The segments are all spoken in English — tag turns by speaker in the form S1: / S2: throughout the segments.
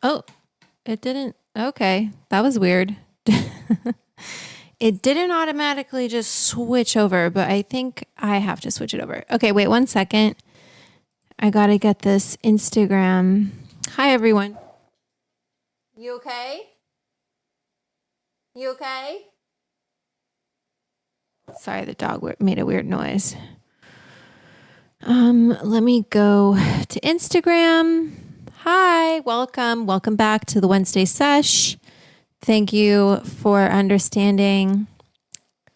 S1: Oh, it didn't. Okay, that was weird. It didn't automatically just switch over, but I think I have to switch it over. Okay, wait 1 second. I gotta get this Instagram. Hi, everyone. You okay? You okay? Sorry, the dog made a weird noise. Let me go to Instagram. Hi, welcome. Welcome back to the Wednesday Sesh. Thank you for understanding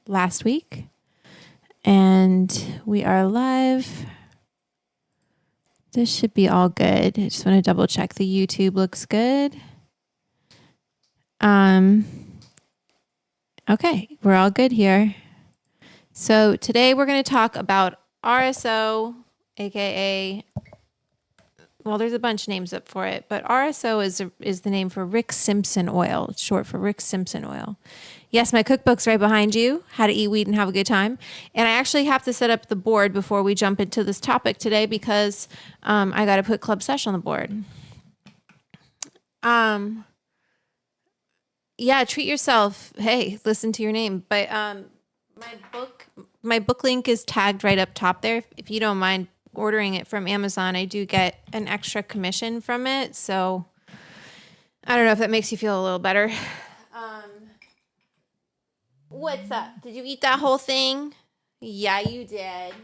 S1: last week. And we are live. This should be all good. I just want to double check the YouTube looks good. Okay, we're all good here. So today we're going to talk about RSO, aka, well, there's a bunch of names up for it, but RSO is the name for Rick Simpson Oil. It's short for Rick Simpson Oil. Yes, my cookbook's right behind you, How to Eat Weed and Have a Good Time. And I actually have to set up the board before we jump into this topic today because I got to put Club Sesh on the board. Yeah, treat yourself. Hey, listen to your name. But my book link is tagged right up top there. If you don't mind ordering it from Amazon, I do get an extra commission from it. So I don't know if that makes you feel a little better. What's up? Did you eat that whole thing? Yeah, you did.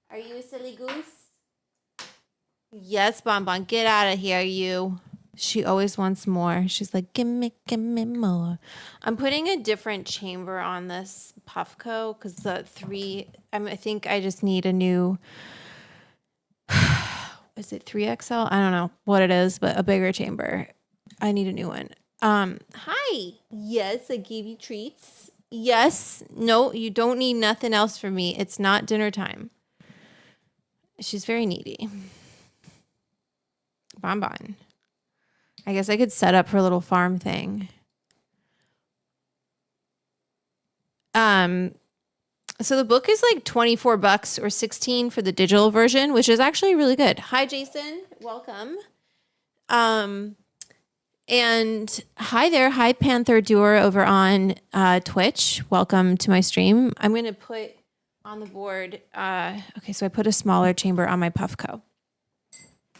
S1: Are you a silly goose? Yes, Bonbon. Get out of here, you. She always wants more. She's like, give me more. I'm putting a different chamber on this Puffco because I think I just need a new, is it 3XL? I don't know what it is, but a bigger chamber. I need a new one. Hi. Yes, I gave you treats. Yes. No, you don't need nothing else from me. It's not dinner time. She's very needy. Bonbon. I guess I could set up her little farm thing. So the book is like $24 or $16 for the digital version, which is actually really good. Hi, Jason. Welcome. And hi there. Hi, Panther Doer over on Twitch. Welcome to my stream. I'm going to put on the board. Okay, so I put a smaller chamber on my Puffco.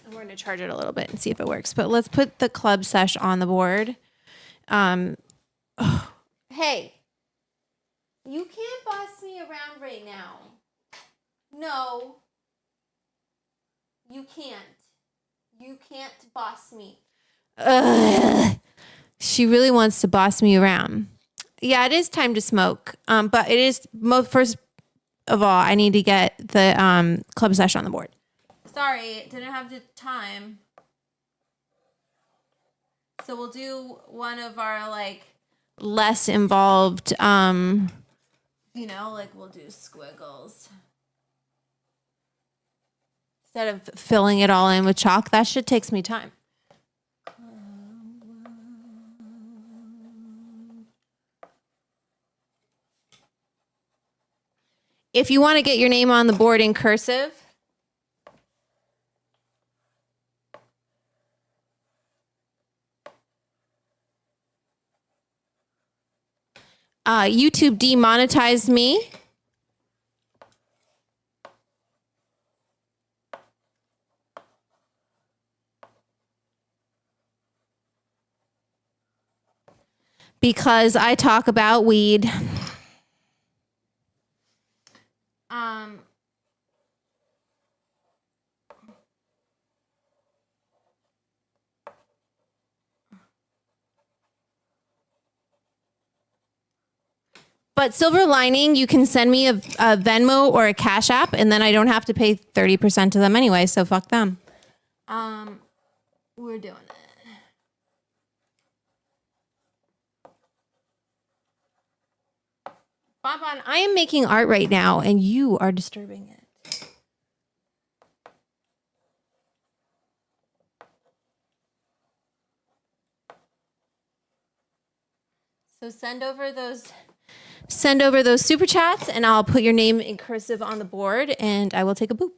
S1: We're going to charge it a little bit and see if it works. But let's put the Club Sesh on the board. Hey, you can't boss me around right now. No, you can't. You can't boss me. Ugh. She really wants to boss me around. Yeah, it is time to smoke. But it is, first of all, I need to get the Club Sesh on the board. Sorry, didn't have the time. So we'll do one of our less involved, we'll do squiggles. Instead of filling it all in with chalk, that shit takes me time. If you want to get your name on the board in cursive, YouTube demonetized me. Because I talk about weed. But silver lining, you can send me a Venmo or a Cash App, and then I don't have to pay 30% to them anyway. So fuck them. We're doing it. Bonbon, I am making art right now, and you are disturbing it. So send over those super chats, and I'll put your name in cursive on the board, and I will take a boop.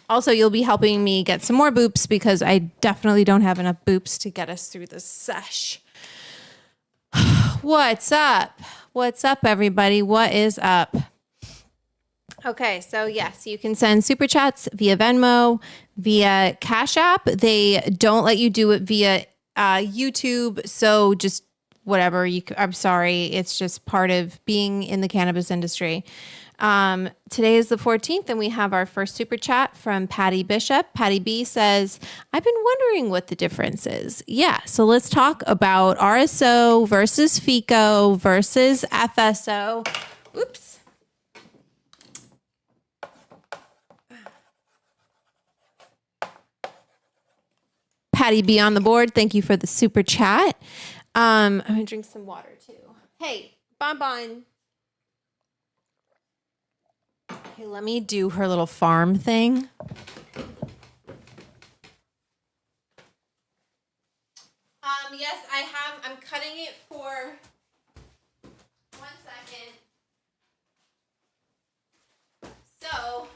S1: Also, you'll be helping me get some more boops because I definitely don't have enough boops to get us through this sesh. What's up? What's up, everybody? What is up? Okay, so yes, you can send super chats via Venmo, via Cash App. They don't let you do it via YouTube, so just whatever. I'm sorry, it's just part of being in the cannabis industry. Today is the 14th, and we have our first super chat from Patty Bishop. Patty B says, I've been wondering what the difference is. Yeah, so let's talk about RSO versus FECO versus FSO. Oops. Patty B on the board. Thank you for the super chat. I'm going to drink some water too. Hey, Bonbon. Okay, let me do her little farm thing. Yes, I'm cutting it for 1 second. So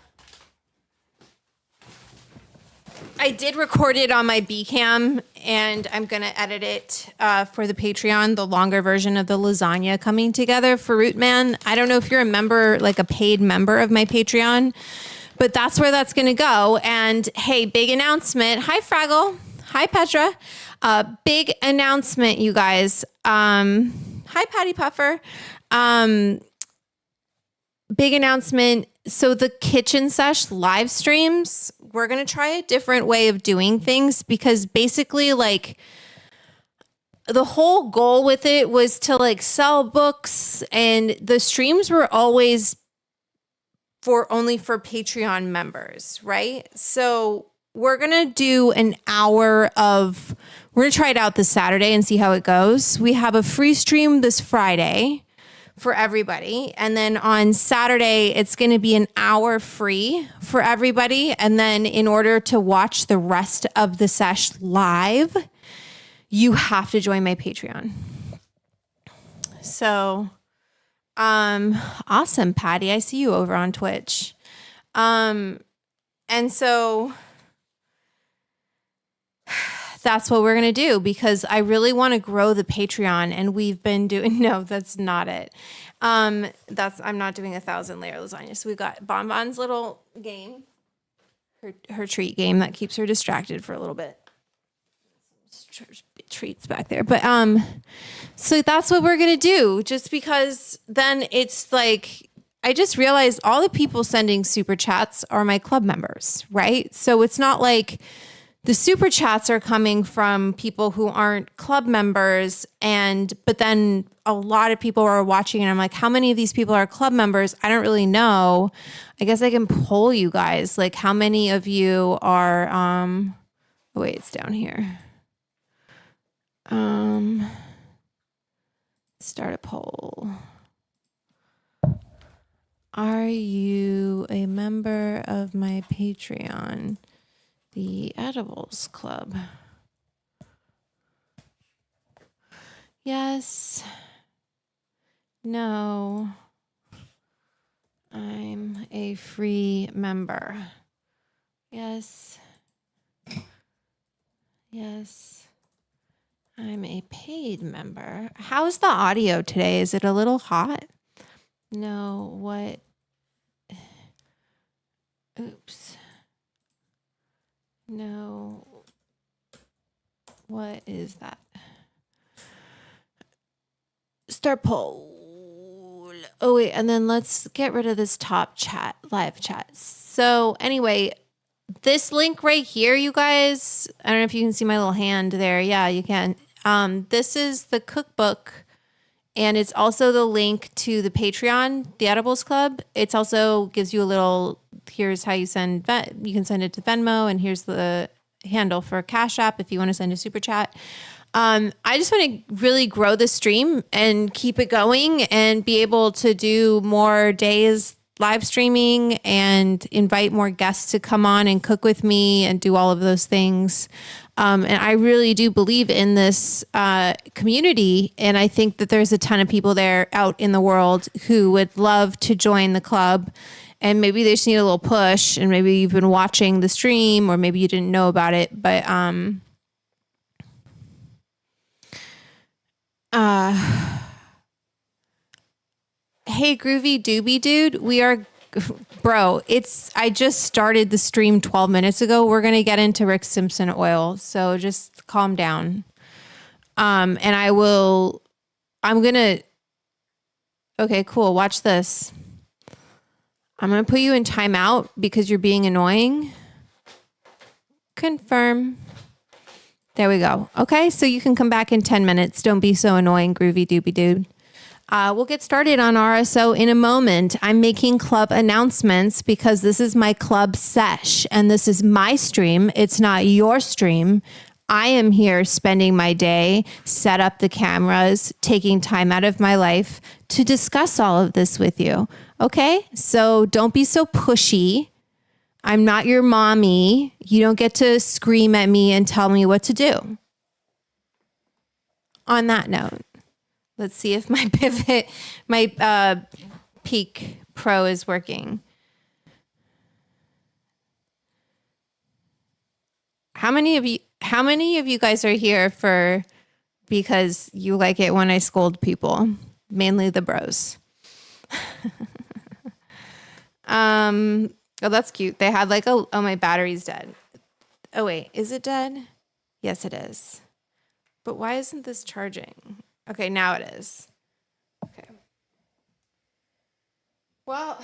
S1: I did record it on my B-cam, and I'm going to edit it for the Patreon, the longer version of the lasagna coming together for Rootman. I don't know if you're a member, like a paid member of my Patreon, but that's where that's going to go. And hey, big announcement. Hi, Fraggle. Hi, Petra. Big announcement, you guys. Hi, Patty Puffer. Big announcement. So the Kitchen Sesh live streams, we're going to try a different way of doing things, because basically, like, the whole goal with it was to like sell books, and the streams were always only for Patreon members, right? So we're going to do we're going to try it out this Saturday and see how it goes. We have a free stream this Friday for everybody. And then on Saturday, it's going to be an hour free for everybody. And then in order to watch the rest of the sesh live, you have to join my Patreon. So, awesome, Patty. I see you over on Twitch. And so that's what we're going to do, because I really want to grow the Patreon, and we've been doing, no, that's not it. I'm not doing 1,000-layer lasagna. So we've got Bonbon's little game, her treat game that keeps her distracted for a little bit. Treats back there. But, so that's what we're going to do, just because then it's like, I just realized all the people sending super chats are my club members, right? So it's not like the super chats are coming from people who aren't club members, but then a lot of people are watching, and I'm like, how many of these people are club members? I don't really know. I guess I can poll you guys, like how many of you are, oh wait, it's down here. Start a poll. Are you a member of my Patreon? The Edibles Club. Yes. No. I'm a free member. Yes. Yes. I'm a paid member. How's the audio today? Is it a little hot? No. What? Oops. No. What is that? Start poll. Oh, wait. And then let's get rid of this top chat, live chat. So anyway, this link right here, you guys, I don't know if you can see my little hand there. Yeah, you can. This is the cookbook, and it's also the link to the Patreon, the Edibles Club. It's also gives you a little, here's how you send, you can send it to Venmo, and here's the handle for Cash App if you want to send a super chat. I just want to really grow the stream and keep it going and be able to do more days live streaming and invite more guests to come on and cook with me and do all of those things. And I really do believe in this community. And I think that there's a ton of people there out in the world who would love to join the club. And maybe they just need a little push. And maybe you've been watching the stream, or maybe you didn't know about it. But hey, Groovy Doobie Dude, we are, bro, I just started the stream 12 minutes ago. We're going to get into Rick Simpson Oil. So just calm down. And okay, cool. Watch this. I'm going to put you in timeout because you're being annoying. Confirm. There we go. Okay, so you can come back in 10 minutes. Don't be so annoying, Groovy Doobie Dude. We'll get started on RSO in a moment. I'm making club announcements because this is my Club Sesh and this is my stream. It's not your stream. I am here spending my day, set up the cameras, taking time out of my life to discuss all of this with you. Okay? So don't be so pushy. I'm not your mommy. You don't get to scream at me and tell me what to do. On that note, let's see if my pivot, my Peak Pro is working. How many of you guys are here because you like it when I scold people? Mainly the bros. Oh, that's cute. They had like oh, my battery's dead. Oh wait, is it dead? Yes, it is. But why isn't this charging? Okay, now it is. Okay. Well,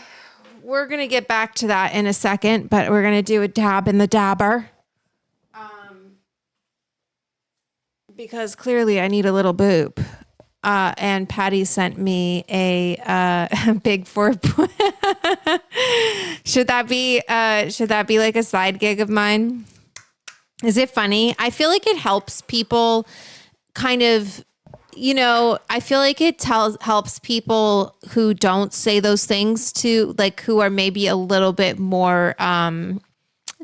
S1: we're going to get back to that in a second, but we're going to do a dab in the dabber. Because clearly I need a little boop. And Patty sent me a big 4. Should that be like a side gig of mine? Is it funny? I feel like it helps people kind of, I feel like it helps people who don't say those things to, like, who are maybe a little bit more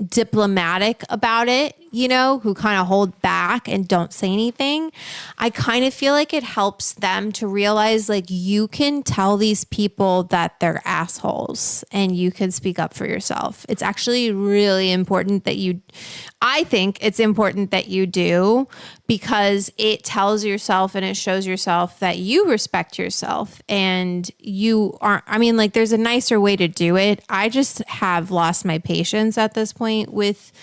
S1: diplomatic about it, who kind of hold back and don't say anything. I kind of feel like it helps them to realize, like, you can tell these people that they're assholes and you can speak up for yourself. It's actually really important that I think it's important that you do, because it tells yourself and it shows yourself that you respect yourself and you aren't, there's a nicer way to do it. I just have lost my patience at this point with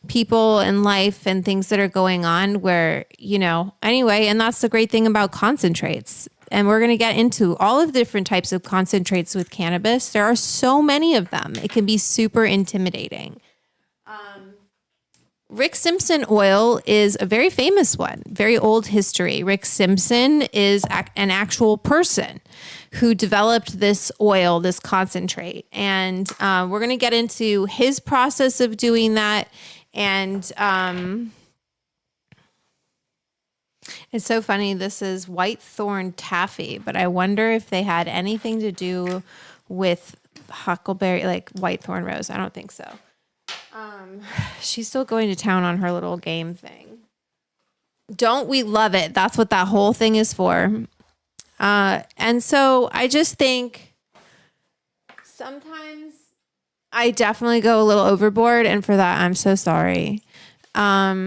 S1: people in life and things that are going on where, anyway, and that's the great thing about concentrates. And we're going to get into all of the different types of concentrates with cannabis. There are so many of them. It can be super intimidating. Rick Simpson Oil is a very famous one, very old history. Rick Simpson is an actual person who developed this oil, this concentrate. And we're going to get into his process of doing that. And it's so funny. This is whitethorn taffy, but I wonder if they had anything to do with huckleberry, like whitethorn rose. I don't think so. She's still going to town on her little game thing. Don't we love it? That's what that whole thing is for. And so I just think sometimes I definitely go a little overboard, and for that, I'm so sorry. But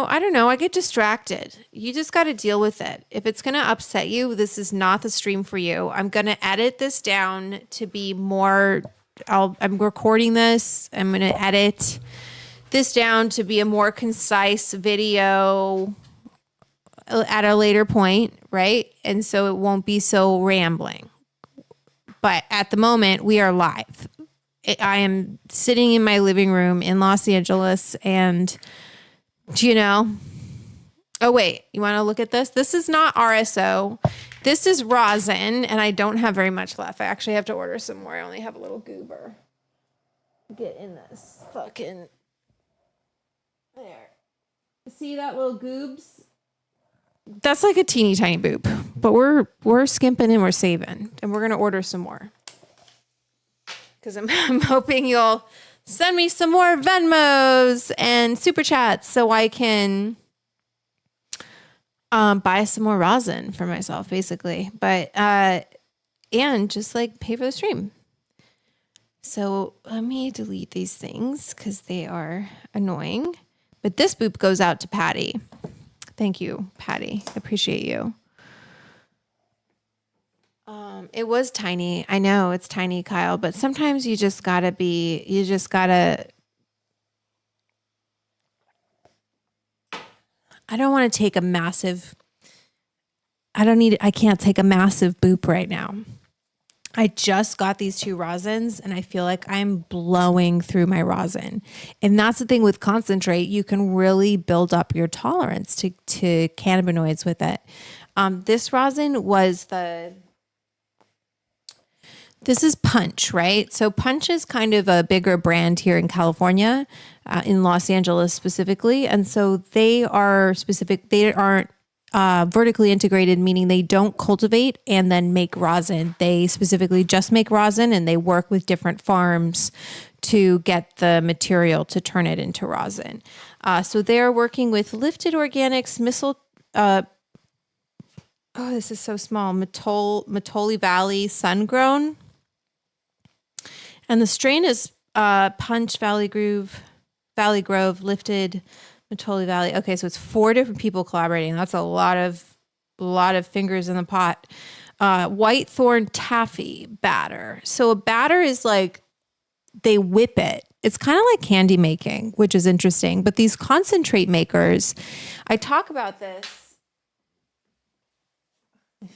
S1: I don't know. I get distracted. You just got to deal with it. If it's going to upset you, this is not the stream for you. I'm going to edit this down to be more, I'm recording this. I'm going to edit this down to be a more concise video. at a later point, right? And so it won't be so rambling. But at the moment, we are live. I am sitting in my living room in Los Angeles and, oh, wait, you want to look at this? This is not RSO. This is rosin, and I don't have very much left. I actually have to order some more. I only have a little goober. Get in this fucking... There. See that little goobs? That's like a teeny tiny boob, but we're skimping and we're saving, and we're going to order some more. Because I'm hoping you'll send me some more Venmos and super chats so I can buy some more rosin for myself, basically. But and just like pay for the stream. So let me delete these things because they are annoying. But this boop goes out to Patty. Thank you, Patty. I appreciate you. It was tiny. I know it's tiny, Kyle, but sometimes you just gotta I don't want to take a massive, I can't take a massive boop right now. I just got these 2 rosins and I feel like I'm blowing through my rosin. And that's the thing with concentrate. You can really build up your tolerance to cannabinoids with it. This rosin was this is Punch, right? So Punch is kind of a bigger brand here in California, in Los Angeles specifically. And so they aren't vertically integrated, meaning they don't cultivate and then make rosin. They specifically just make rosin, and they work with different farms to get the material to turn it into rosin. So they're working with Lifted Organics, this is so small, Matoli Valley Sun-Grown. And the strain is Punch, Valley Grove, Lifted, Matoli Valley. Okay, so it's 4 different people collaborating. That's a lot of fingers in the pot. Whitethorn Taffy batter. So a batter is like they whip it. It's kind of like candy making, which is interesting. But these concentrate makers, I talk about this.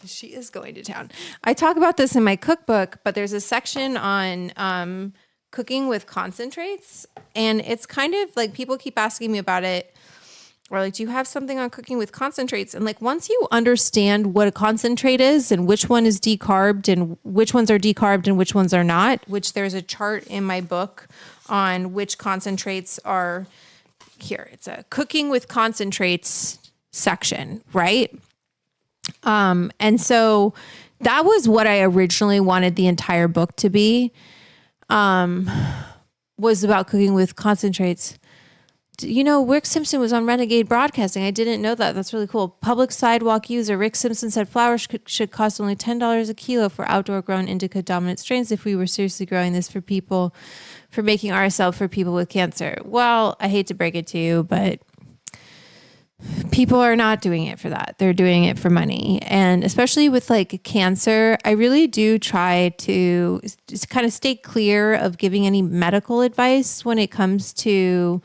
S1: She is going to town. I talk about this in my cookbook, but there's a section on cooking with concentrates. And it's kind of like people keep asking me about it. Or like, do you have something on cooking with concentrates? And like, once you understand what a concentrate is and which one is decarbed and which ones are decarbed and which ones are not, which there's a chart in my book on which concentrates are here. It's a cooking with concentrates section, right? And so that was what I originally wanted the entire book to be, was about cooking with concentrates. Rick Simpson was on Renegade Broadcasting. I didn't know that. That's really cool. Public sidewalk user Rick Simpson said flowers should cost only $10 a kilo for outdoor grown indica dominant strains if we were seriously growing this for making RSL for people with cancer. Well, I hate to break it to you, but people are not doing it for that. They're doing it for money. And especially with like cancer, I really do try to just kind of stay clear of giving any medical advice when it comes to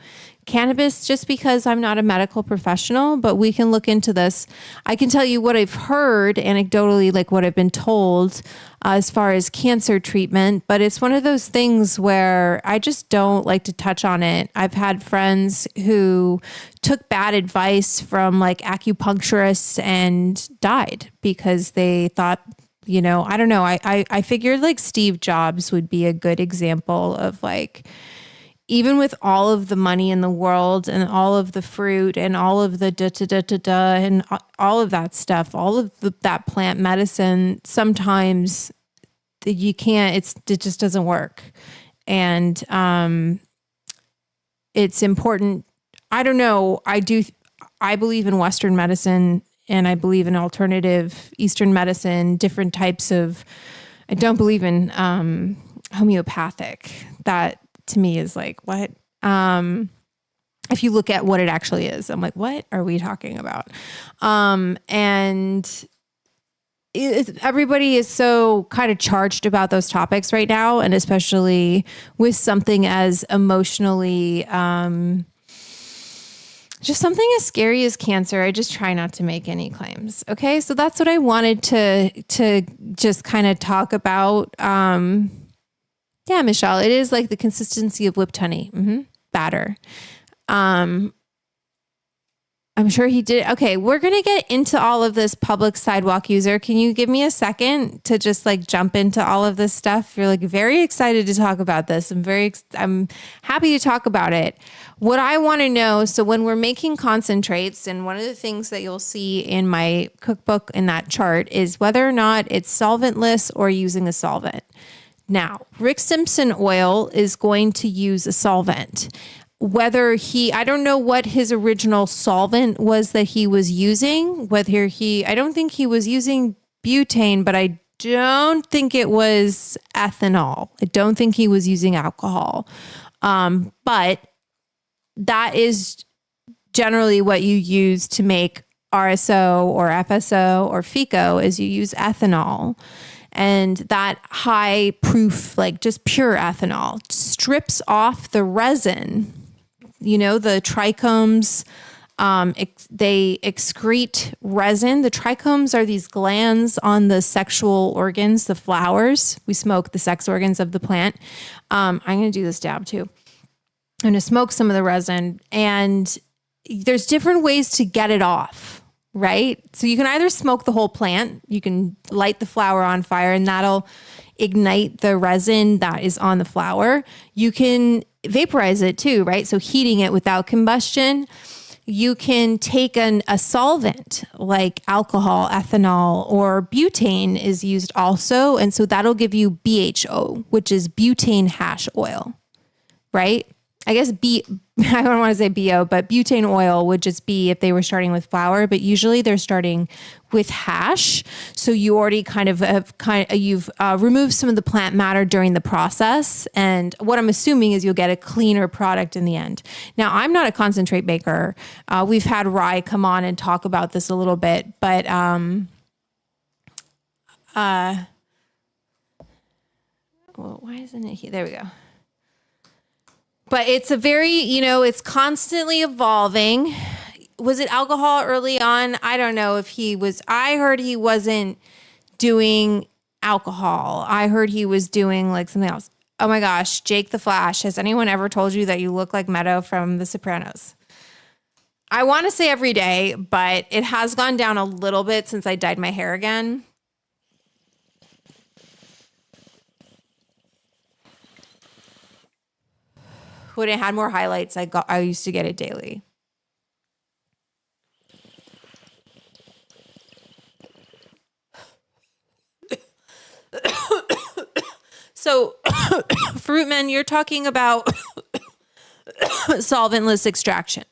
S1: cannabis, just because I'm not a medical professional, but we can look into this. I can tell you what I've heard anecdotally, like what I've been told as far as cancer treatment, but it's one of those things where I just don't like to touch on it. I've had friends who took bad advice from like acupuncturists and died because they thought, I don't know. I figured like Steve Jobs would be a good example of like, even with all of the money in the world and all of the fruit and all of the and all of that stuff, all of that plant medicine, sometimes you can't, it just doesn't work. And it's important. I don't know. I believe in Western medicine and I believe in alternative Eastern medicine, different types of, I don't believe in homeopathic. That to me is like, what? If you look at what it actually is, I'm like, what are we talking about? And everybody is so kind of charged about those topics right now. And especially with something as emotionally just something as scary as cancer. I just try not to make any claims. Okay. So that's what I wanted to just kind of talk about. Yeah, Michelle, it is like the consistency of whipped honey. Batter. I'm sure he did. Okay, we're going to get into all of this public sidewalk user. Can you give me a second to just like jump into all of this stuff? You're like very excited to talk about this. I'm happy to talk about it. What I want to know, so when we're making concentrates, and one of the things that you'll see in my cookbook in that chart is whether or not it's solventless or using a solvent. Now, Rick Simpson Oil is going to use a solvent. I don't know what his original solvent was that he was using, I don't think he was using butane, but I don't think it was ethanol. I don't think he was using alcohol. But that is generally what you use to make RSO or FSO or FECO is you use ethanol. And that high proof, like just pure ethanol, strips off the resin. You know, the trichomes, they excrete resin. The trichomes are these glands on the sexual organs, the flowers. We smoke the sex organs of the plant. I'm going to do this dab too. I'm going to smoke some of the resin, and there's different ways to get it off, right? So you can either smoke the whole plant. You can light the flower on fire and that'll ignite the resin that is on the flower. You can vaporize it too, right? So heating it without combustion. You can take a solvent like alcohol, ethanol, or butane is used also. And so that'll give you BHO, which is butane hash oil, right? I guess I don't want to say BO, but butane oil would just be if they were starting with flour, but usually they're starting with hash. So you already you've removed some of the plant matter during the process. And what I'm assuming is you'll get a cleaner product in the end. Now, I'm not a concentrate maker. We've had Rye come on and talk about this a little bit, but well, why isn't it here? There we go. But it's a very, it's constantly evolving. Was it alcohol early on? I don't know if I heard he wasn't doing alcohol. I heard he was doing like something else. Oh my gosh, Jake the Flash. Has anyone ever told you that you look like Meadow from The Sopranos? I want to say every day, but it has gone down a little bit since I dyed my hair again. When it had more highlights, I used to get it daily. So, Fruitman, you're talking about solventless extraction.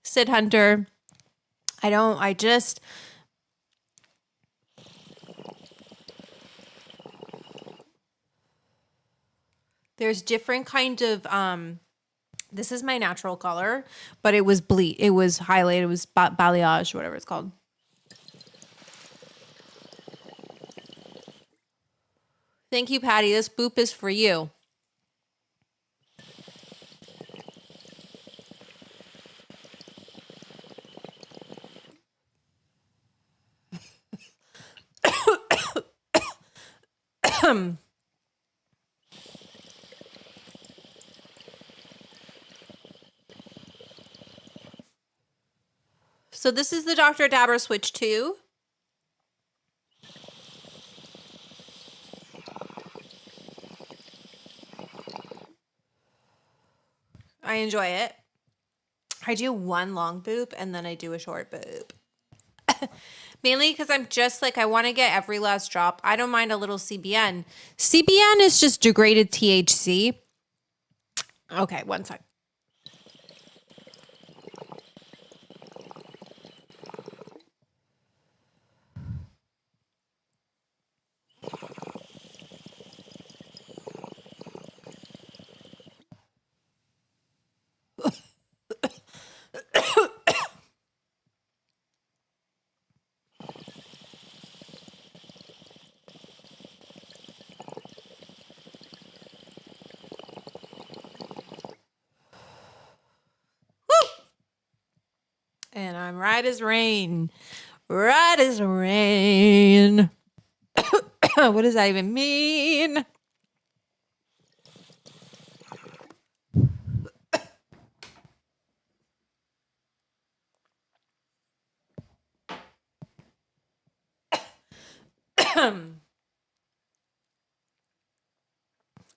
S1: Sid Hunter. There's different kind of, this is my natural color, but it was it was highlighted, it was balayage, whatever it's called. Thank you, Patty. This boop is for you. So this is the Dr. Dabber Switch 2. I enjoy it. I do one long boop and then I do a short boop. Mainly because I'm just like, I want to get every last drop. I don't mind a little CBN. CBN is just degraded THC. Okay, one sec. And I'm right as rain. Right as rain. What does that even mean?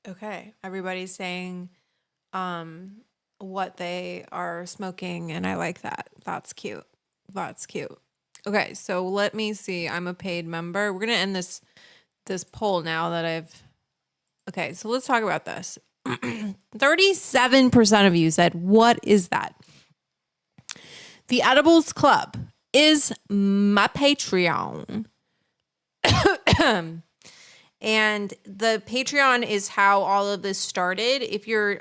S1: Okay, everybody's saying what they are smoking, and I like that. That's cute. That's cute. Okay, so let me see. I'm a paid member. We're gonna end this poll now that I've. Okay, so let's talk about this. 37% of you said, "What is that?" The Edibles Club is my Patreon. And the Patreon is how all of this started.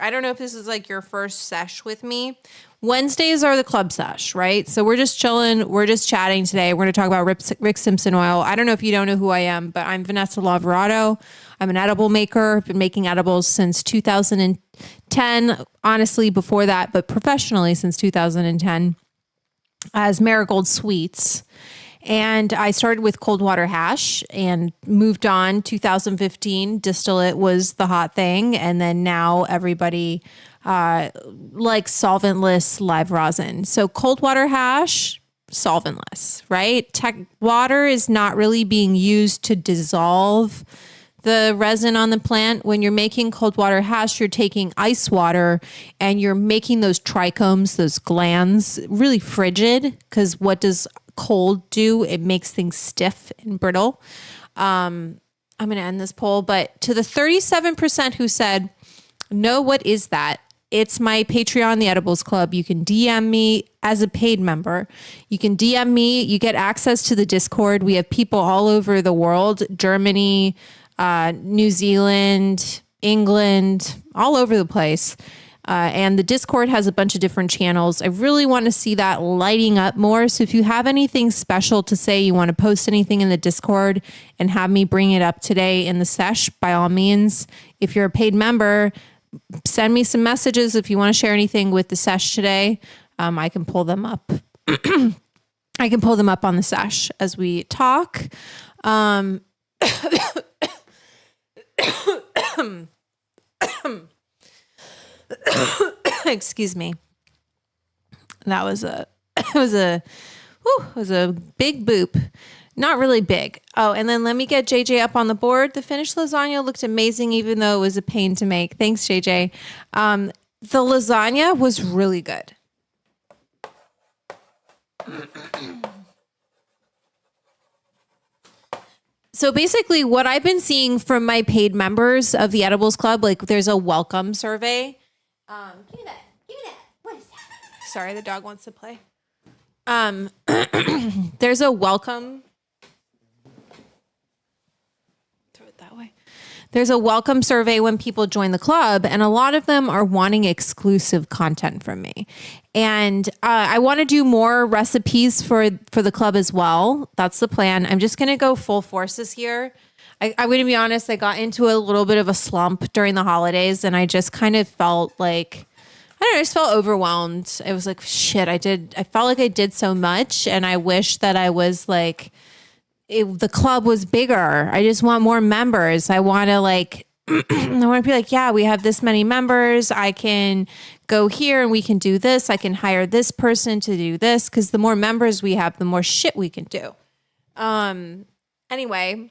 S1: I don't know if this is like your first sesh with me. Wednesdays are the Club Sesh, right? So we're just chilling. We're just chatting today. We're going to talk about Rick Simpson Oil. I don't know if you don't know who I am, but I'm Vanessa Lavorado. I'm an edible maker. I've been making edibles since 2010. Honestly, before that, but professionally since 2010 as Marigold Sweets. And I started with cold water hash and moved on. 2015, distillate was the hot thing. And then now everybody likes solventless live rosin. So cold water hash, solventless, right? Water is not really being used to dissolve the resin on the plant. When you're making cold water hash, you're taking ice water and you're making those trichomes, those glands, really frigid. Because what does cold do? It makes things stiff and brittle. I'm going to end this poll, but to the 37% who said, no, what is that? It's my Patreon, the Edibles Club. You can DM me as a paid member. You can DM me. You get access to the Discord. We have people all over the world, Germany, New Zealand, England, all over the place. And the Discord has a bunch of different channels. I really want to see that lighting up more. So if you have anything special to say, you want to post anything in the Discord and have me bring it up today in the sesh, by all means. If you're a paid member, send me some messages. If you want to share anything with the sesh today, I can pull them up. I can pull them up on the sesh as we talk. Excuse me. That was a big boop. Not really big. Oh, and then let me get JJ up on the board. The finished lasagna looked amazing, even though it was a pain to make. Thanks, JJ. The lasagna was really good. So basically what I've been seeing from my paid members of the Edibles Club, like there's a welcome survey. Give me that. What is that? Sorry, the dog wants to play. There's a welcome. Throw it that way. There's a welcome survey when people join the club, and a lot of them are wanting exclusive content from me. And I want to do more recipes for the club as well. That's the plan. I'm just going to go full force this year. I'm going to be honest, I got into a little bit of a slump during the holidays, and I just kind of felt like, I don't know, I just felt overwhelmed. I was like, shit, I felt like I did so much, and I wish that I was like, the club was bigger. I just want more members. I want to I want to be like, yeah, we have this many members. I can go here and we can do this. I can hire this person to do this. Because the more members we have, the more shit we can do. Anyway.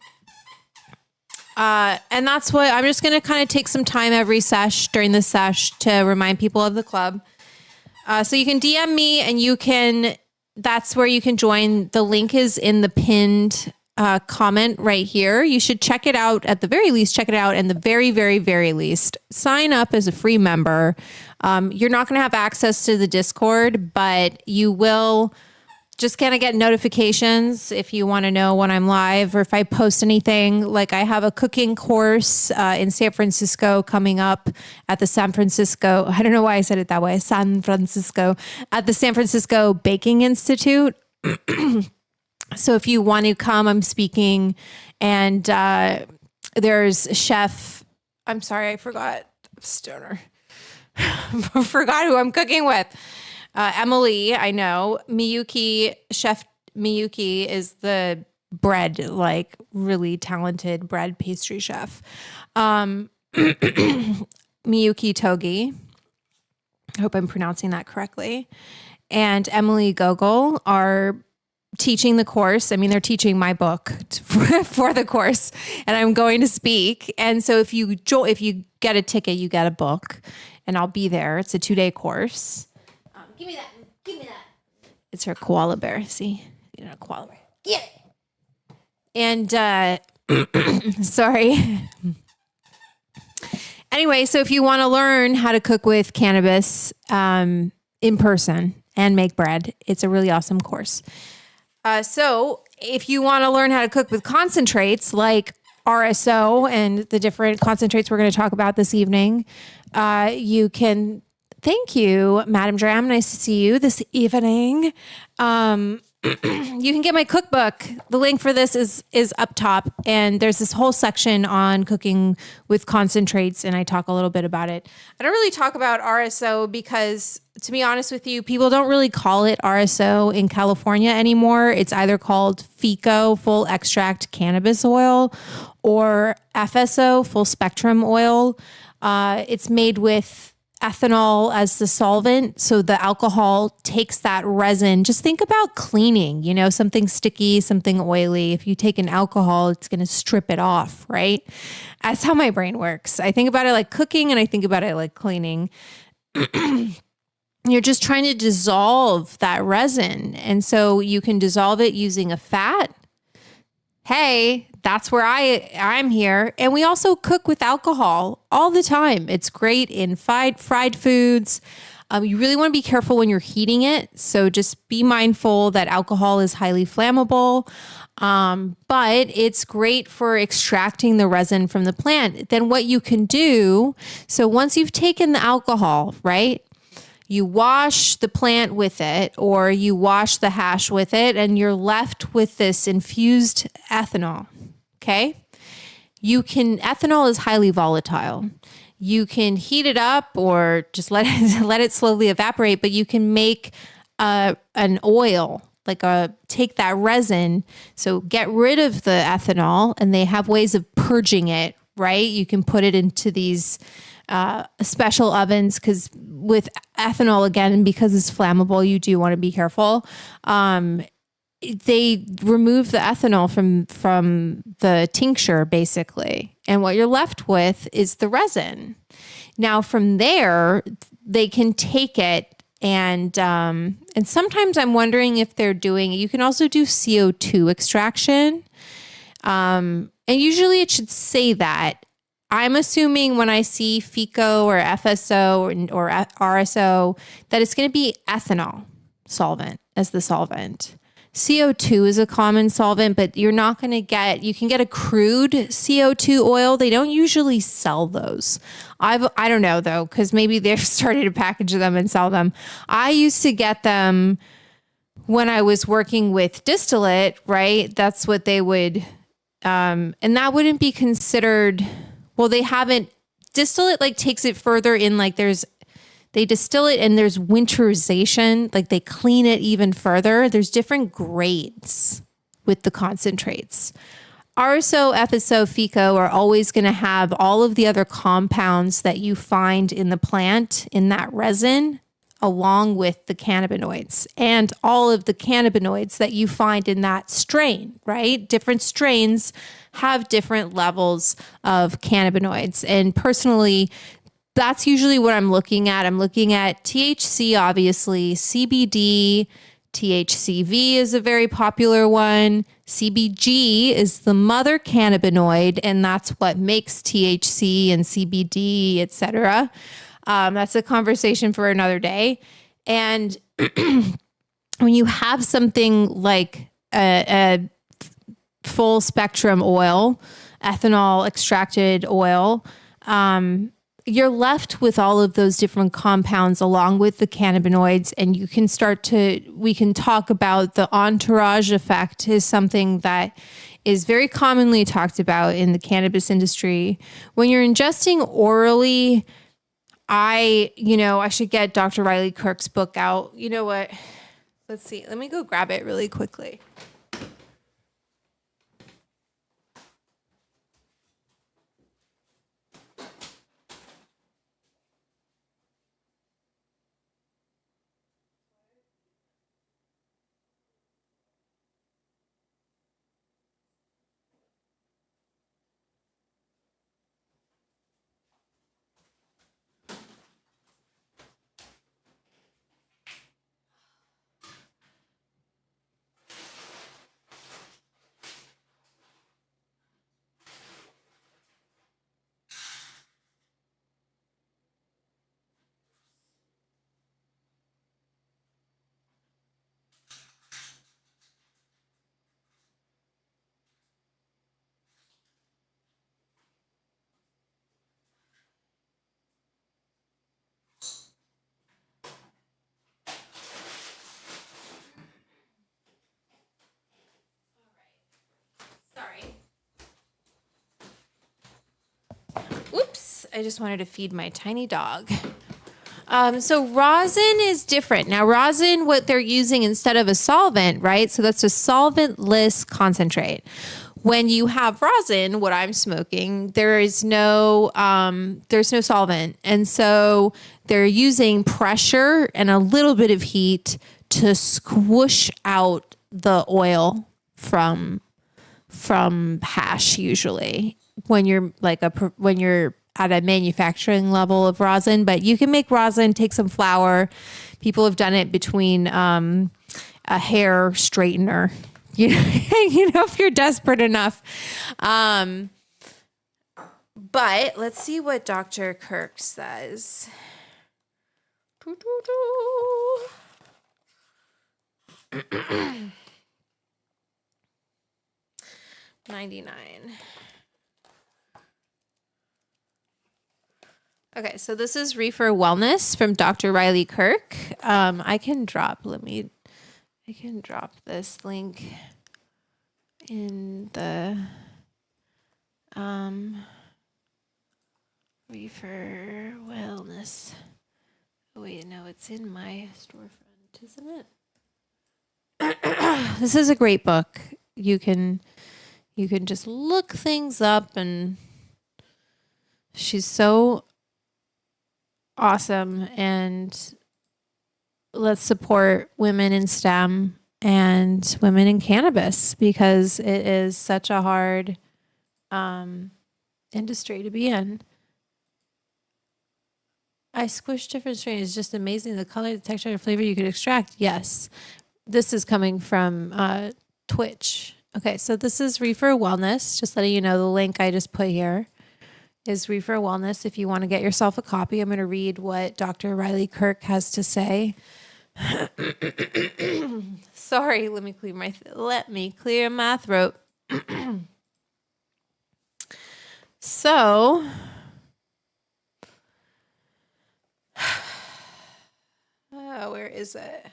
S1: And that's what I'm just going to kind of take some time every sesh during the sesh to remind people of the club. So you can DM me and that's where you can join. The link is in the pinned comment right here. You should check it out at the very least. Check it out. And the very, very, very least, sign up as a free member. You're not going to have access to the Discord, but you will just kind of get notifications if you want to know when I'm live or if I post anything. Like I have a cooking course in San Francisco coming up at the San Francisco. I don't know why I said it that way. San Francisco at the San Francisco Baking Institute. So if you want to come, I'm speaking, and there's chef. I'm sorry, I forgot. Stoner. I forgot who I'm cooking with. Emily, I know. Miyuki, Chef Miyuki is the bread, like really talented bread pastry chef. Miyuki Togi. I hope I'm pronouncing that correctly. And Emily Gogol are teaching the course. I mean, they're teaching my book for the course, and I'm going to speak. And so if you get a ticket, you get a book, and I'll be there. It's a 2-day course. Give me that. Give me that. It's her koala bear. See, you know, koala bear. Get it. And sorry. Anyway, so if you want to learn how to cook with cannabis in person and make bread, it's a really awesome course. So if you want to learn how to cook with concentrates like RSO and the different concentrates we're going to talk about this evening, you can. Thank you, Madam Dram. Nice to see you this evening. You can get my cookbook. The link for this is up top, and there's this whole section on cooking with concentrates, and I talk a little bit about it. I don't really talk about RSO because, to be honest with you, people don't really call it RSO in California anymore. It's either called FECO, full extract cannabis oil, or FSO, full spectrum oil. It's made with ethanol as the solvent. So the alcohol takes that resin. Just think about cleaning, you know, something sticky, something oily. If you take an alcohol, it's going to strip it off, right? That's how my brain works. I think about it like cooking and I think about it like cleaning. You're just trying to dissolve that resin. And so you can dissolve it using a fat. Hey, that's where I'm here. And we also cook with alcohol all the time. It's great in fried foods. You really want to be careful when you're heating it. So just be mindful that alcohol is highly flammable. But it's great for extracting the resin from the plant. Then what you can do, so once you've taken the alcohol, right? You wash the plant with it, or you wash the hash with it, and you're left with this infused ethanol. Okay. Ethanol is highly volatile. You can heat it up or just let it slowly evaporate, but you can make an oil, take that resin. So get rid of the ethanol, and they have ways of purging it, right? You can put it into these special ovens, because with ethanol, again, because it's flammable, you do want to be careful. They remove the ethanol from the tincture, basically. And what you're left with is the resin. Now, from there, they can take it and sometimes I'm wondering if they're you can also do CO2 extraction. And usually it should say that. I'm assuming when I see FECO or FSO or RSO that it's going to be ethanol solvent as the solvent. CO2 is a common solvent, but you can get a crude CO2 oil. They don't usually sell those. I don't know though, because maybe they've started to package them and sell them. I used to get them when I was working with distillate, right? That's what they would, and that wouldn't be considered. Well, they haven't. Distillate takes it further in, they distill it and there's winterization, they clean it even further. There's different grades with the concentrates. RSO, FSO, FECO are always going to have all of the other compounds that you find in the plant in that resin, along with the cannabinoids and all of the cannabinoids that you find in that strain, right? Different strains have different levels of cannabinoids. And personally, that's usually what I'm looking at. I'm looking at THC, obviously, CBD, THCV is a very popular one. CBG is the mother cannabinoid, and that's what makes THC and CBD, etc. That's a conversation for another day. And when you have something like a full spectrum oil, ethanol extracted oil, you're left with all of those different compounds along with the cannabinoids, and we can talk about the entourage effect is something that is very commonly talked about in the cannabis industry. When you're ingesting orally, I should get Dr. Riley Kirk's book out. You know what? Let's see. Let me go grab it really quickly. Sorry. Oops. I just wanted to feed my tiny dog. So rosin is different. Now, rosin, what they're using instead of a solvent, right? So that's a solventless concentrate. When you have rosin, what I'm smoking, there's no solvent. And so they're using pressure and a little bit of heat to squish out the oil from hash usually when you're when you're at a manufacturing level of rosin. But you can make rosin, take some flour. People have done it between a hair straightener, if you're desperate enough. But let's see what Dr. Kirk says. 99. Okay, so this is Reefer Wellness from Dr. Riley Kirk. I can drop this link in the Reefer Wellness. Oh, wait, no, it's in my storefront, isn't it? This is a great book. You can just look things up, and she's so awesome. And let's support women in STEM and women in cannabis, because it is such a hard industry to be in. I squished different strains. It's just amazing. The color, the texture, the flavor you could extract. Yes. This is coming from Twitch. Okay, so this is Reefer Wellness. Just letting you know, the link I just put here is Reefer Wellness. If you want to get yourself a copy, I'm going to read what Dr. Riley Kirk has to say. Sorry, let me clear my throat. So, where is it?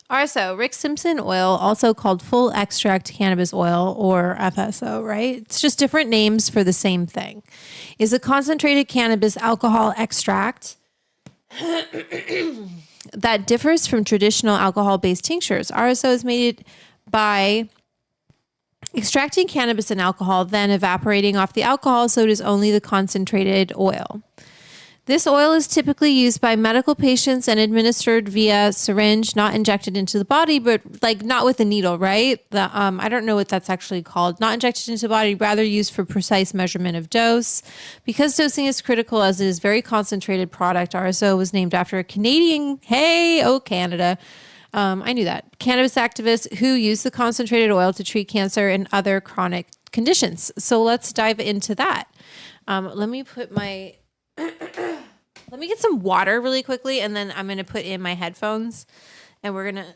S1: RSO, Rick Simpson Oil, also called full extract cannabis oil, or FSO, right? It's just different names for the same thing. Is a concentrated cannabis alcohol extract that differs from traditional alcohol-based tinctures. RSO is made by extracting cannabis and alcohol, then evaporating off the alcohol, so it is only the concentrated oil. This oil is typically used by medical patients and administered via syringe, not injected into the body, but not with a needle, right? I don't know what that's actually called. Not injected into the body, rather used for precise measurement of dose. Because dosing is critical, as it is very concentrated product, RSO was named after a Canadian, Canada. I knew that. Cannabis activist who used the concentrated oil to treat cancer and other chronic conditions. So let's dive into that. Let me put my... Let me get some water really quickly, and then I'm going to put in my headphones, and we're going to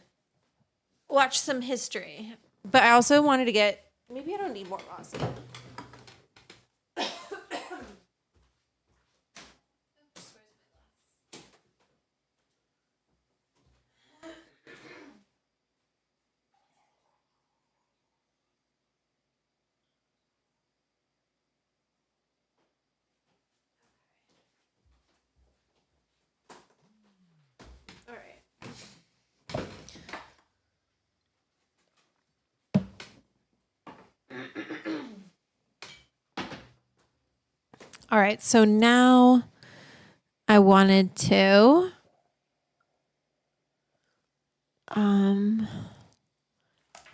S1: watch some history. But I also wanted to get... Maybe I don't need more rosin. All right, so now I wanted to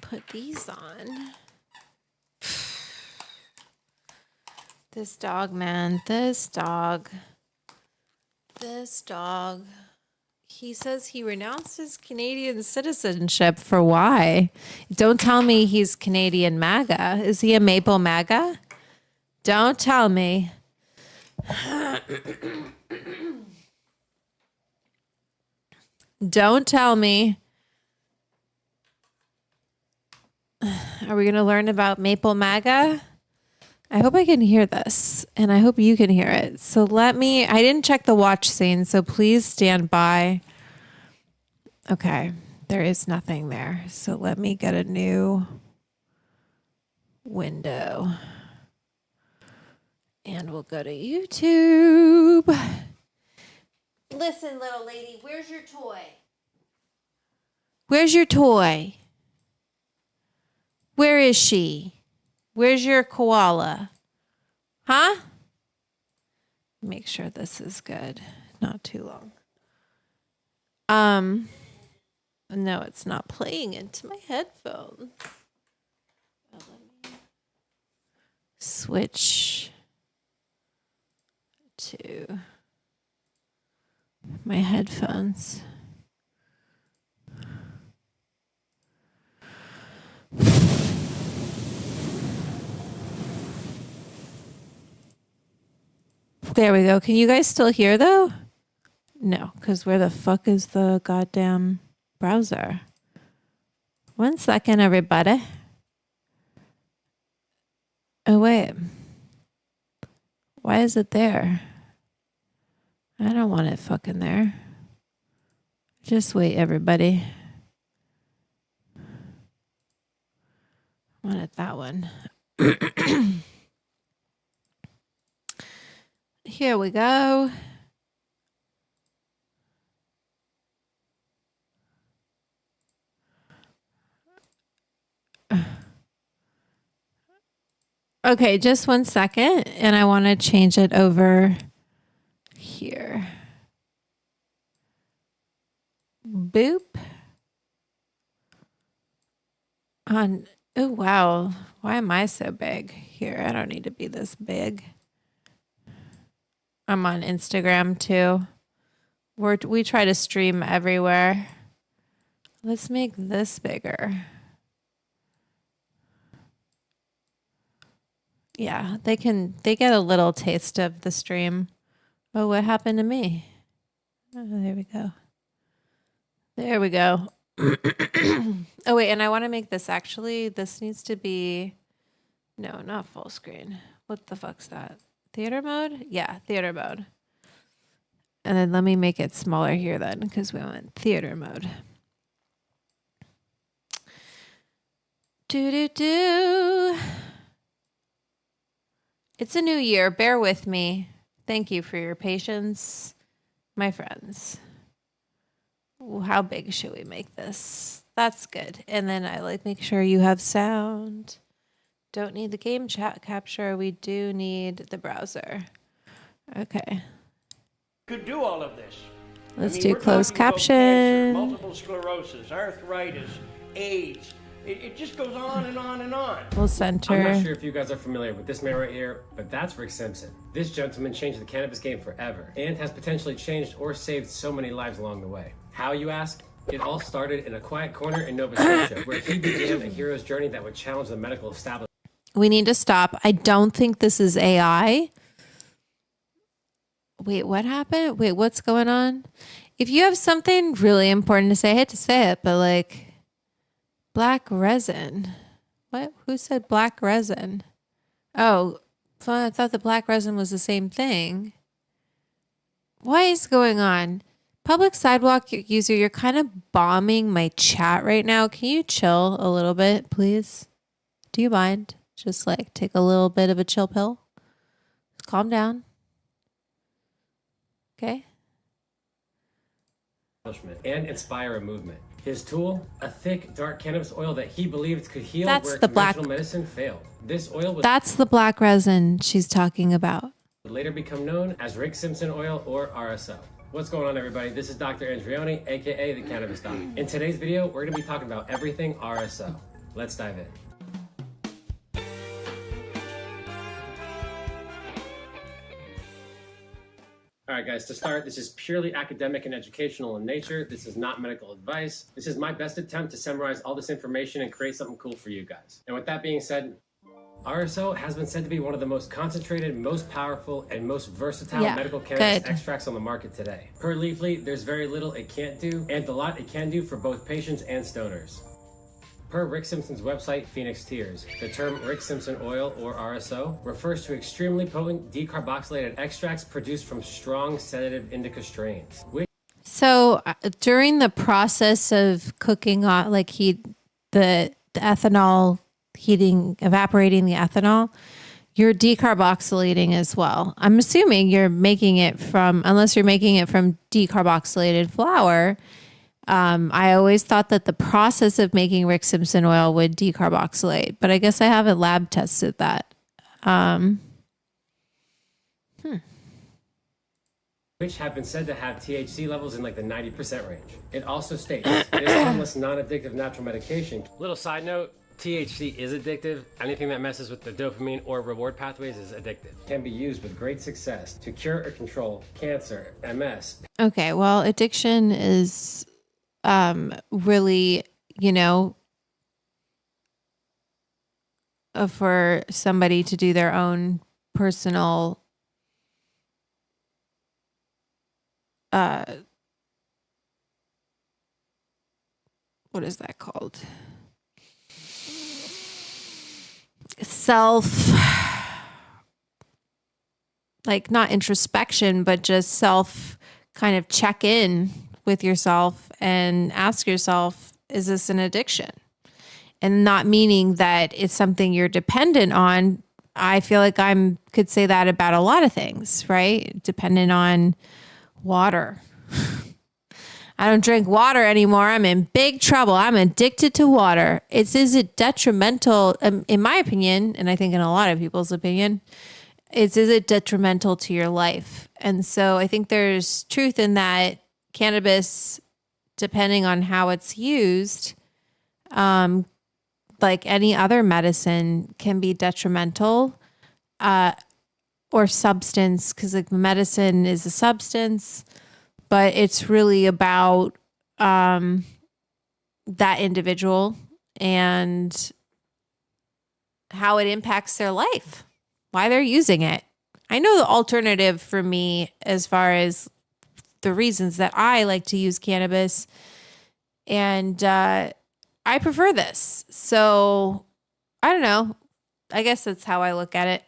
S1: put these on. This dog, man, this dog. He says he renounced his Canadian citizenship for why? Don't tell me he's Canadian MAGA. Is he a Maple MAGA? Don't tell me. Don't tell me. Are we going to learn about Maple MAGA? I hope I can hear this, and I hope you can hear it. So I didn't check the watch scene, so please stand by. Okay, there is nothing there. So let me get a new window. And we'll go to YouTube. Listen, little lady, where's your toy? Where's your toy? Where is she? Where's your koala? Huh? Make sure this is good. Not too long. No, it's not playing into my headphones. Let me switch to my headphones. There we go. Can you guys still hear though? No, because where the fuck is the goddamn browser? 1 second, everybody. Oh, wait. Why is it there? I don't want it fucking there. Just wait, everybody. I want it that one. Here we go. Okay, just 1 second, and I want to change it over here. Boop. Oh, wow. Why am I so big? Here, I don't need to be this big. I'm on Instagram too. We try to stream everywhere. Let's make this bigger. Yeah, they get a little taste of the stream. Oh, what happened to me? Oh, there we go. There we go. Oh, wait, and I want to make this this needs to be, no, not full screen. What the fuck's that? Theater mode? Yeah, theater mode. And then let me make it smaller here then, because we want theater mode. Do. It's a new year. Bear with me. Thank you for your patience, my friends. Ooh, how big should we make this? That's good. And then I make sure you have sound. Don't need the game chat capture. We do need the browser. Okay.
S2: Could do all of this.
S1: Let's do closed caption.
S2: Cancer, multiple sclerosis, arthritis, AIDS. It just goes on and on and on.
S1: We'll center.
S3: I'm not sure if you guys are familiar with this man right here, but that's Rick Simpson. This gentleman changed the cannabis game forever and has potentially changed or saved so many lives along the way. How, you ask? It all started in a quiet corner in Nova Scotia, where he began a hero's journey that would challenge the medical establishment.
S1: We need to stop. I don't think this is AI. Wait, what happened? Wait, what's going on? If you have something really important to say, I hate to say it, but black resin. What? Who said black resin? Oh, I thought the black resin was the same thing. What is going on? Public sidewalk user, you're kind of bombing my chat right now. Can you chill a little bit, please? Do you mind? Just take a little bit of a chill pill. Calm down. Okay.
S3: And inspire a movement. His tool, a thick, dark cannabis oil that he believed could heal
S1: That's
S3: where
S1: the
S3: conventional medicine failed. This oil was
S1: That's the black resin she's talking about.
S3: would later become known as Rick Simpson Oil or RSO. What's going on, everybody? This is Dr. Andrioni, aka the Cannabis Doc. In today's video, we're going to be talking about everything RSO. Let's dive in. All right, guys, to start, this is purely academic and educational in nature. This is not medical advice. This is my best attempt to summarize all this information and create something cool for you guys. And with that being said, RSO has been said to be one of the most concentrated, most powerful, and most versatile medical cannabis extracts on the market today. Per leaflet, there's very little it can't do, and a lot it can do for both patients and stoners. Per Rick Simpson's website, Phoenix Tears, the term Rick Simpson Oil, or RSO, refers to extremely potent decarboxylated extracts produced from strong sedative indica strains.
S1: So during the process of cooking, like the ethanol, evaporating the ethanol, you're decarboxylating as well. I'm assuming you're making it from, unless you're making it from decarboxylated flour. I always thought that the process of making Rick Simpson oil would decarboxylate, but I guess I haven't lab tested that.
S3: Which have been said to have THC levels in like the 90% range. It also states it is harmless, non-addictive natural medication. Little side note, THC is addictive. Anything that messes with the dopamine or reward pathways is addictive. Can be used with great success to cure or control cancer, MS.
S1: Okay, well, addiction is really, for somebody to do their own personal what is that called? Like not introspection, but just self kind of check in with yourself and ask yourself, is this an addiction? And not meaning that it's something you're dependent on. I feel like could say that about a lot of things, right? Dependent on water. I don't drink water anymore. I'm in big trouble. I'm addicted to water. Is it detrimental, in my opinion, and I think in a lot of people's opinion, is it detrimental to your life? And so I think there's truth in that. Cannabis, depending on how it's used, like any other medicine, can be detrimental, or substance, because like medicine is a substance, but it's really about that individual and how it impacts their life, why they're using it. I know the alternative for me, as far as the reasons that I like to use cannabis, and I prefer this. So I don't know. I guess that's how I look at it.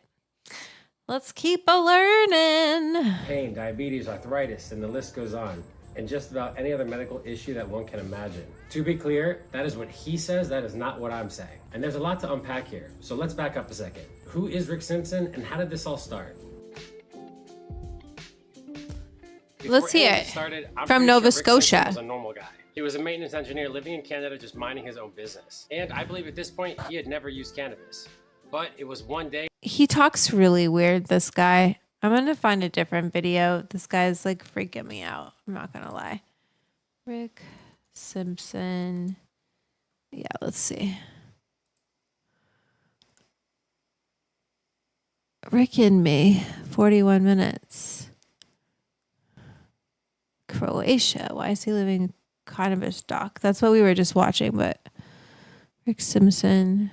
S1: Let's keep learning.
S3: Pain, diabetes, arthritis, and the list goes on. And just about any other medical issue that one can imagine. To be clear, that is what he says, that is not what I'm saying. And there's a lot to unpack here, so let's back up a second. Who is Rick Simpson, and how did this all start?
S1: Let's hear it. From Nova Scotia.
S3: Was a normal guy. He was a maintenance engineer living in Canada, just minding his own business. And I believe at this point, he had never used cannabis. But it was one day.
S1: He talks really weird, this guy. I'm going to find a different video. This guy's like freaking me out. I'm not going to lie. Rick Simpson. Yeah, let's see. Rick and me, 41 minutes. Croatia. Why is he living cannabis doc? That's what we were just watching, but Rick Simpson.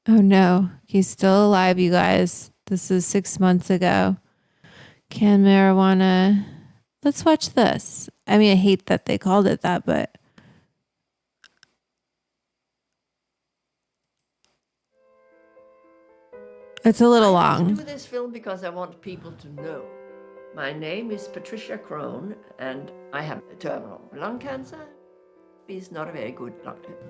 S1: Oh no, he's still alive, you guys. This is 6 months ago. Can marijuana. Let's watch this. I mean, I hate that they called it that, but it's a little long.
S4: I do this film because I want people to know. My name is Patricia Crone, and I have terminal lung cancer. It's not a very good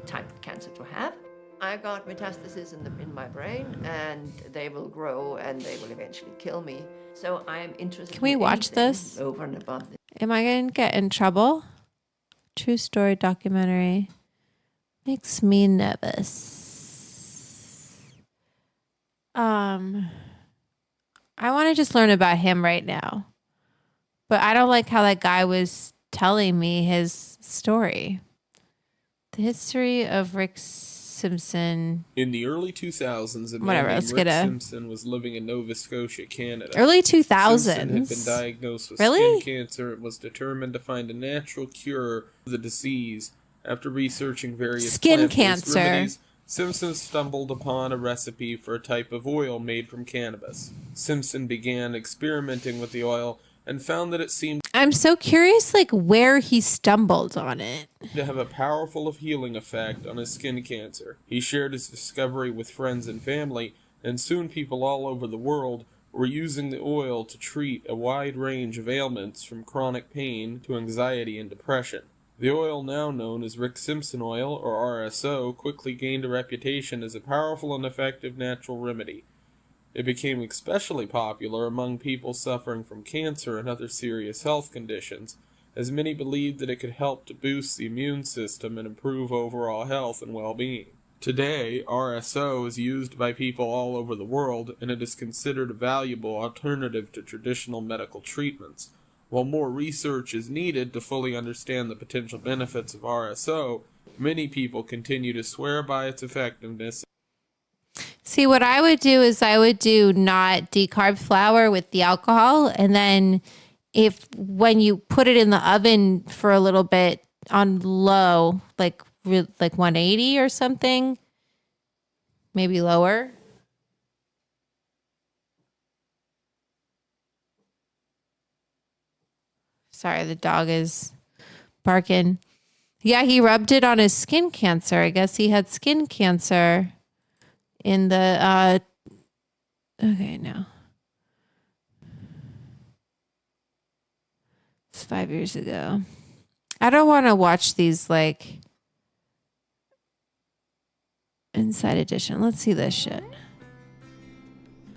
S4: type of cancer to have. I got metastases in my brain, and they will grow, and they will eventually kill me. So I am interested.
S1: Can we watch this?
S4: Over and above this.
S1: Am I going to get in trouble? True story documentary. Makes me nervous. I want to just learn about him right now. But I don't like how that guy was telling me his story. The history of Rick Simpson.
S5: In the early 2000s, a man
S1: Whatever,
S5: named
S1: let's
S5: Rick
S1: get a-
S5: Simpson was living in Nova Scotia, Canada.
S1: Early 2000s.
S5: Simpson had been diagnosed with
S1: Really?
S5: skin cancer and was determined to find a natural cure for the disease. After researching various
S1: Skin
S5: plant-based
S1: cancer.
S5: remedies, Simpson stumbled upon a recipe for a type of oil made from cannabis. Simpson began experimenting with the oil and found that it seemed
S1: I'm so curious, like, where he stumbled on it.
S5: to have a powerful healing effect on his skin cancer. He shared his discovery with friends and family, and soon people all over the world were using the oil to treat a wide range of ailments from chronic pain to anxiety and depression. The oil, now known as Rick Simpson Oil, or RSO, quickly gained a reputation as a powerful and effective natural remedy. It became especially popular among people suffering from cancer and other serious health conditions, as many believed that it could help to boost the immune system and improve overall health and well-being. Today, RSO is used by people all over the world, and it is considered a valuable alternative to traditional medical treatments. While more research is needed to fully understand the potential benefits of RSO, many people continue to swear by its effectiveness.
S1: See, what I would do is I would do not decarb flour with the alcohol. And then when you put it in the oven for a little bit on low, like 180 or something, maybe lower. Sorry, the dog is barking. Yeah, he rubbed it on his skin cancer. I guess he had skin cancer in the okay, no. It's 5 years ago. I don't want to watch these like Inside Edition. Let's see this shit.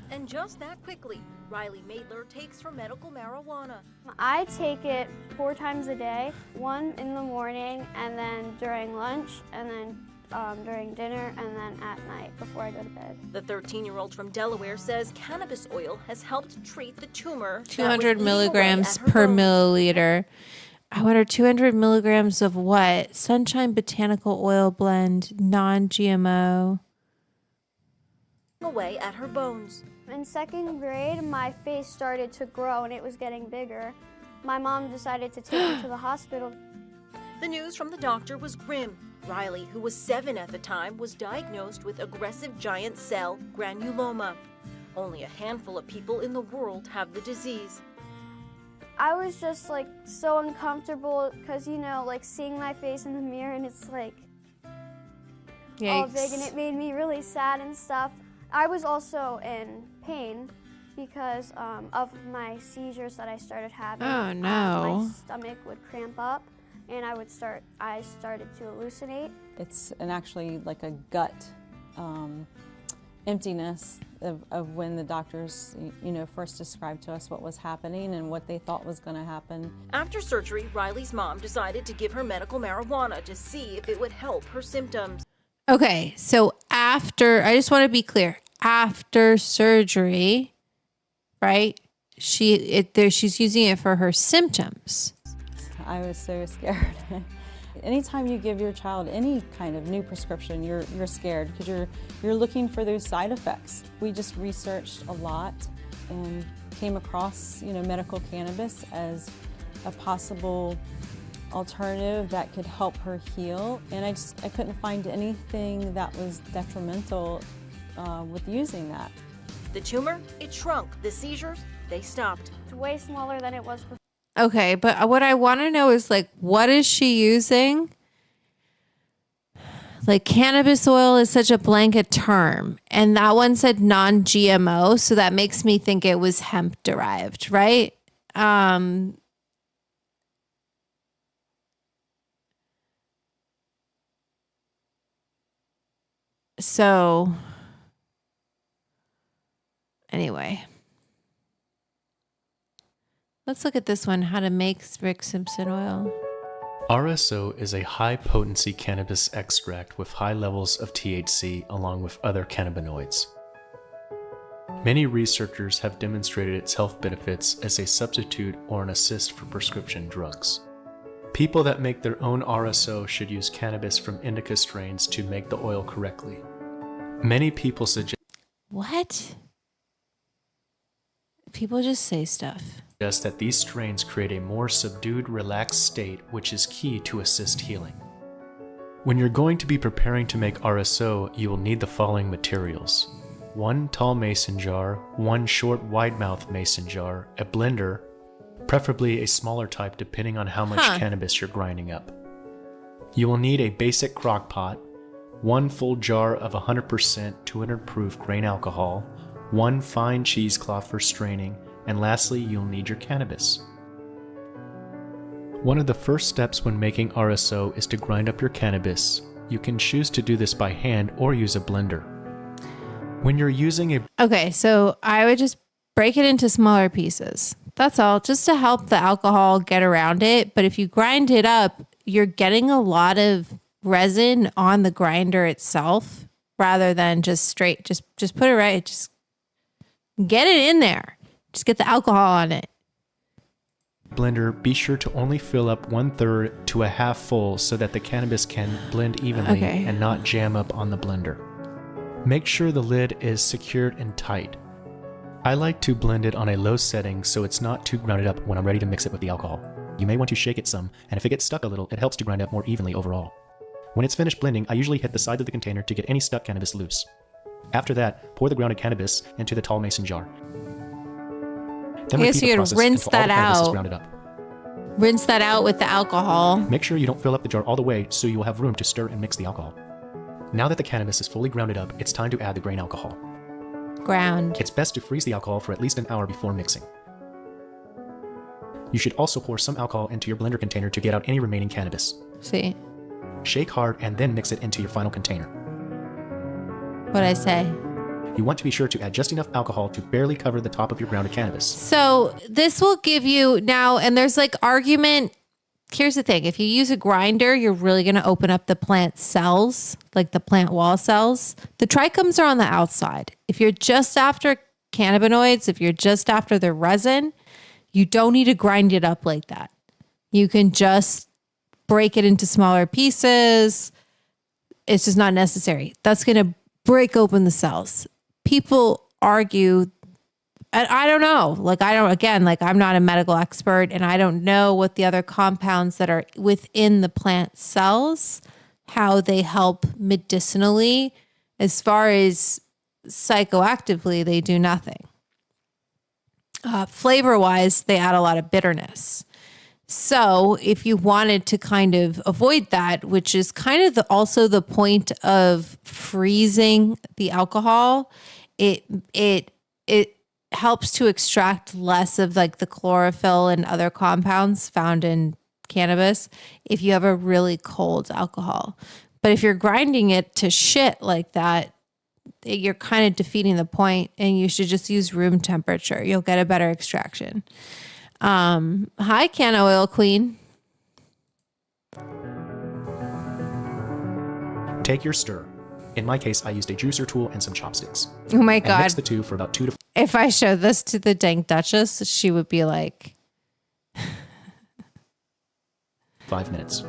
S6: And just that quickly, Riley Maidler takes her medical marijuana.
S7: I take it 4 times a day, one in the morning and then during lunch and then during dinner and then at night before I go to bed.
S6: The 13-year-old from Delaware says cannabis oil has helped treat the tumor.
S1: 200 milligrams per milliliter. I wonder, 200 milligrams of what? Sunshine Botanical Oil Blend, non-GMO.
S6: Away at her bones.
S7: In 2nd grade, my face started to grow and it was getting bigger. My mom decided to take me to the hospital.
S6: The news from the doctor was grim. Riley, who was 7 at the time, was diagnosed with aggressive giant cell granuloma. Only a handful of people in the world have the disease.
S7: I was just like so uncomfortable because, you know, like seeing my face in the mirror and it's like all big and it made me really sad and stuff. I was also in pain because of my seizures that I started having.
S1: Oh, no.
S7: My stomach would cramp up and I started to hallucinate.
S8: It's actually like a gut emptiness of when the doctors, first described to us what was happening and what they thought was going to happen.
S6: After surgery, Riley's mom decided to give her medical marijuana to see if it would help her symptoms.
S1: Okay, so after, I just want to be clear, after surgery, right? She's using it for her symptoms.
S8: I was so scared. Anytime you give your child any kind of new prescription, you're scared because you're looking for those side effects. We just researched a lot and came across, medical cannabis as a possible alternative that could help her heal. And I couldn't find anything that was detrimental with using that.
S6: The tumor, it shrunk. The seizures, they stopped.
S7: It's way smaller than it was before.
S1: Okay, but what I want to know is, like, what is she using? Like, cannabis oil is such a blanket term, and that one said non-GMO, so that makes me think it was hemp derived, right? So anyway. Let's look at this one, how to make Rick Simpson oil.
S9: RSO is a high-potency cannabis extract with high levels of THC along with other cannabinoids. Many researchers have demonstrated its health benefits as a substitute or an assist for prescription drugs. People that make their own RSO should use cannabis from indica strains to make the oil correctly. Many people suggest
S1: What? People just say stuff.
S9: that these strains create a more subdued, relaxed state, which is key to assist healing. When you're going to be preparing to make RSO, you will need the following materials: 1 tall mason jar, 1 short wide-mouth mason jar, a blender, preferably a smaller type depending on how much cannabis you're grinding up. You will need a basic crock pot, 1 full jar of 100% 200 proof grain alcohol, 1 fine cheesecloth for straining, and lastly, you'll need your cannabis. One of the first steps when making RSO is to grind up your cannabis. You can choose to do this by hand or use a blender. When you're using a...
S1: Okay, so I would just break it into smaller pieces. That's all, just to help the alcohol get around it. But if you grind it up, you're getting a lot of resin on the grinder itself rather than just straight, just put it right, just get it in there. Just get the alcohol on it.
S9: blender, be sure to only fill up 1/3 to a half full so that the cannabis can blend evenly and not jam up on the blender. Make sure the lid is secured and tight. I like to blend it on a low setting so it's not too grounded up when I'm ready to mix it with the alcohol. You may want to shake it some, and if it gets stuck a little, it helps to grind up more evenly overall. When it's finished blending, I usually hit the side of the container to get any stuck cannabis loose. After that, pour the grounded cannabis into the tall mason jar. Then
S1: I guess you could rinse that out.
S9: Up.
S1: Rinse that out with the alcohol.
S9: Make sure you don't fill up the jar all the way so you will have room to stir and mix the alcohol. Now that the cannabis is fully grounded up, it's time to add the grain alcohol.
S1: Ground.
S9: It's best to freeze the alcohol for at least an hour before mixing. You should also pour some alcohol into your blender container to get out any remaining cannabis.
S1: See.
S9: Shake hard and then mix it into your final container.
S1: What'd I say?
S9: You want to be sure to add just enough alcohol to barely cover the top of your grounded cannabis.
S1: So this will give you now, and there's like argument. Here's the thing. If you use a grinder, you're really going to open up the plant cells, like the plant wall cells. The trichomes are on the outside. If you're just after cannabinoids, if you're just after the resin, you don't need to grind it up like that. You can just break it into smaller pieces. It's just not necessary. That's going to break open the cells. People argue, I don't know. I'm not a medical expert and I don't know what the other compounds that are within the plant cells, how they help medicinally. As far as psychoactively, they do nothing. Flavor-wise, they add a lot of bitterness. So if you wanted to kind of avoid that, which is kind of also the point of freezing the alcohol, it helps to extract less of like the chlorophyll and other compounds found in cannabis if you have a really cold alcohol. But if you're grinding it to shit like that, you're kind of defeating the point, and you should just use room temperature. You'll get a better extraction. Hi, Can Oil Queen.
S9: Take your stir. In my case, I used a juicer tool and some chopsticks.
S1: Oh my God.
S9: And mix the two for about 2 to 4.
S1: If I showed this to the dank Duchess, she would be like...
S9: 5 minutes.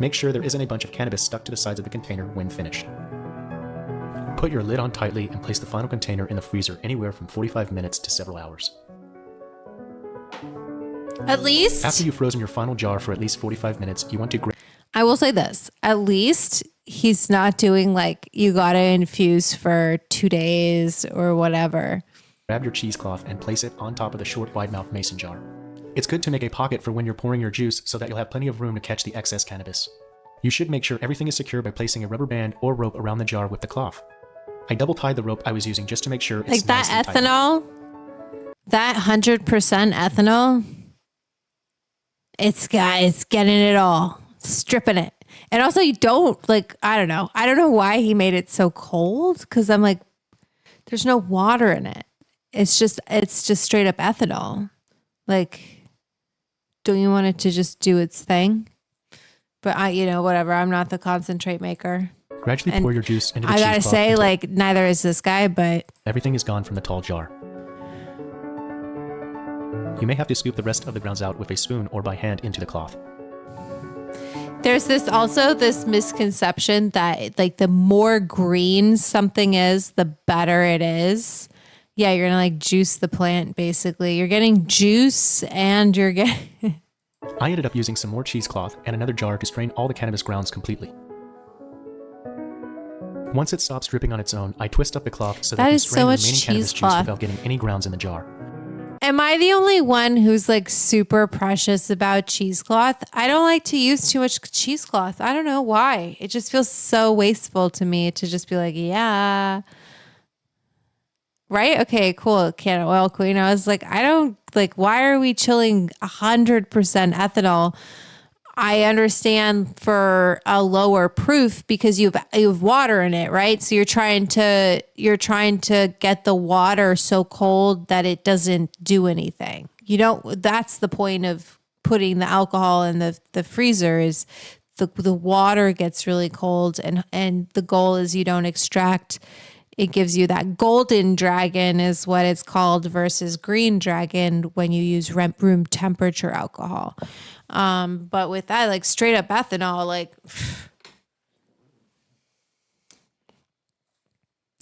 S9: Make sure there isn't a bunch of cannabis stuck to the sides of the container when finished. Put your lid on tightly and place the final container in the freezer anywhere from 45 minutes to several hours.
S1: At least...
S9: After you've frozen your final jar for at least 45 minutes, you want to...
S1: I will say this. At least he's not doing like, you gotta infuse for 2 days or whatever.
S9: Grab your cheesecloth and place it on top of the short wide-mouth mason jar. It's good to make a pocket for when you're pouring your juice so that you'll have plenty of room to catch the excess cannabis. You should make sure everything is secure by placing a rubber band or rope around the jar with the cloth. I double-tied the rope I was using just to make sure it's
S1: like that
S9: nice and
S1: ethanol, that 100% ethanol, it's getting it all, stripping it. And also you don't like, I don't know why he made it so cold. Cause I'm like, there's no water in it. It's just straight up ethanol. Like, don't you want it to just do its thing? But whatever. I'm not the concentrate maker.
S9: Gradually
S1: And
S9: pour your juice into the
S1: I gotta
S9: cheesecloth
S1: say,
S9: until
S1: like, neither is this guy, but
S9: everything is gone from the tall jar. You may have to scoop the rest of the grounds out with a spoon or by hand into the cloth.
S1: there's this misconception that like the more green something is, the better it is. Yeah, you're gonna like juice the plant basically. You're getting juice and you're getting
S9: I ended up using some more cheesecloth and another jar to strain all the cannabis grounds completely. Once it stops dripping on its own, I twist up the cloth so that
S1: That
S9: I can
S1: is so
S9: strain the
S1: much
S9: remaining cannabis juice
S1: cheesecloth.
S9: without getting any grounds in the jar.
S1: Am I the only one who's like super precious about cheesecloth? I don't like to use too much cheesecloth. I don't know why. It just feels so wasteful to me to just be like, yeah. Right? Okay, cool. Can oil queen. I was like, I don't like, why are we chilling 100% ethanol? I understand for a lower proof because you have water in it, right? So you're trying to get the water so cold that it doesn't do anything. You don't. That's the point of putting the alcohol in the freezer is the water gets really cold and the goal is you don't extract. It gives you that golden dragon is what it's called versus green dragon when you use room temperature alcohol. But with that, like straight up ethanol, like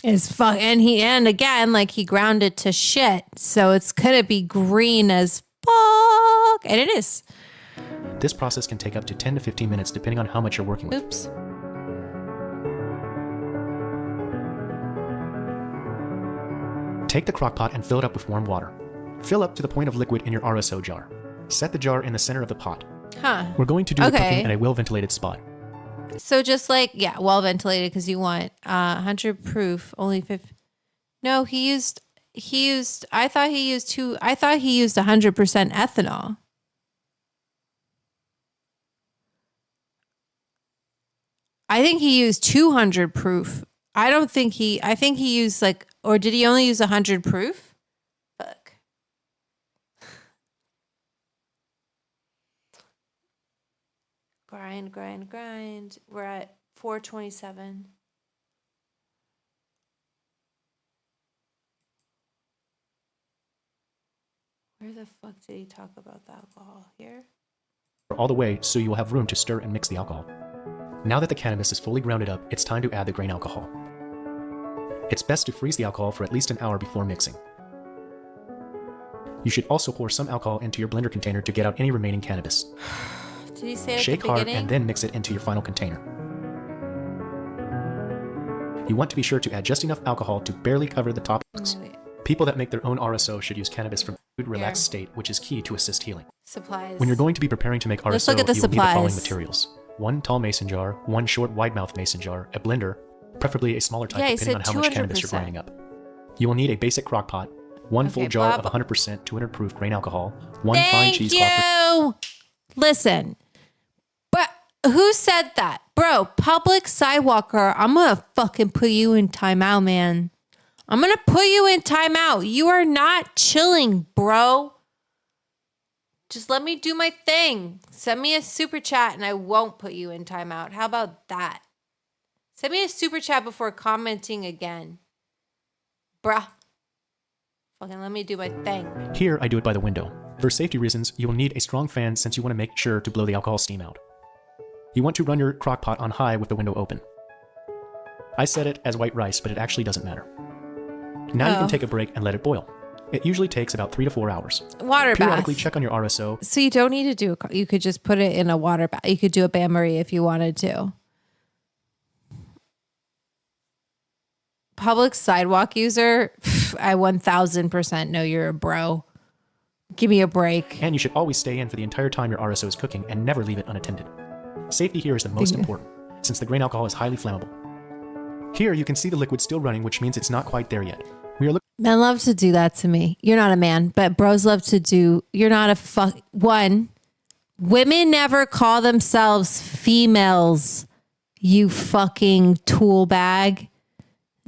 S1: is fuck. And again, like he ground it to shit. So it's going to be green as fuck. And it is.
S9: This process can take up to 10 to 15 minutes depending on how much you're working with.
S1: Oops.
S9: Take the crock pot and fill it up with warm water. Fill up to the point of liquid in your RSO jar. Set the jar in the center of the pot.
S1: Huh.
S9: We're going to do the
S1: Okay.
S9: cooking in a well-ventilated spot.
S1: So just like, yeah, well ventilated because you want 100 proof, only 50. No, he used, I thought he used 100% ethanol. I think he used 200 proof. I think he used like, or did he only use 100 proof? Fuck. Grind. We're at 427. Where the fuck did he talk about the alcohol? Here?
S9: All the way so you will have room to stir and mix the alcohol. Now that the cannabis is fully grounded up, it's time to add the grain alcohol. It's best to freeze the alcohol for at least an hour before mixing. You should also pour some alcohol into your blender container to get out any remaining cannabis.
S1: Did he say at
S9: Shake
S1: the
S9: hard
S1: beginning?
S9: and then mix it into your final container. You want to be sure to add just enough alcohol to barely cover the toppings.
S1: Wait.
S9: People that make their own RSO should use cannabis from a food relaxed state, which is key to assist healing.
S1: Supplies.
S9: When you're going to be preparing to make
S1: Let's
S9: RSO,
S1: look at the
S9: you will need the following
S1: supplies.
S9: materials. 1 tall mason jar, 1 short wide mouth mason jar, a blender, preferably a smaller type
S1: Yeah, he
S9: depending on
S1: said
S9: how much cannabis you're
S1: 200%.
S9: grinding up. You will need a basic crock pot, 1 full
S1: Okay,
S9: jar
S1: Bob.
S9: of 100% 200 proof grain alcohol, 1 fine
S1: Thank
S9: cheesecloth.
S1: you. Listen, but who said that? Bro, public sidewalker, I'm going to fucking put you in timeout, man. I'm going to put you in timeout. You are not chilling, bro. Just let me do my thing. Send me a super chat and I won't put you in timeout. How about that? Send me a super chat before commenting again. Bruh. Fucking let me do my thing.
S9: Here, I do it by the window. For safety reasons, you will need a strong fan since you want to make sure to blow the alcohol steam out. You want to run your crock pot on high with the window open. I set it as white rice, but it actually doesn't matter. Now you
S1: Oh.
S9: can take a break and let it boil. It usually takes about 3 to 4 hours.
S1: Water
S9: Periodically
S1: bath.
S9: check on your RSO.
S1: So you don't need to do you could just put it in a water bath. You could do a bain-marie if you wanted to. Public sidewalk user, I 1000% know you're a bro. Give me a break.
S9: And you should always stay in for the entire time your RSO is cooking and never leave it unattended. Safety here is the most important, since the grain alcohol is highly flammable. Here you can see the liquid still running, which means it's not quite there yet. We are looking
S1: Men love to do that to me. You're not a man, but bros love to do. You're not a fuck. One, women never call themselves females, you fucking tool bag.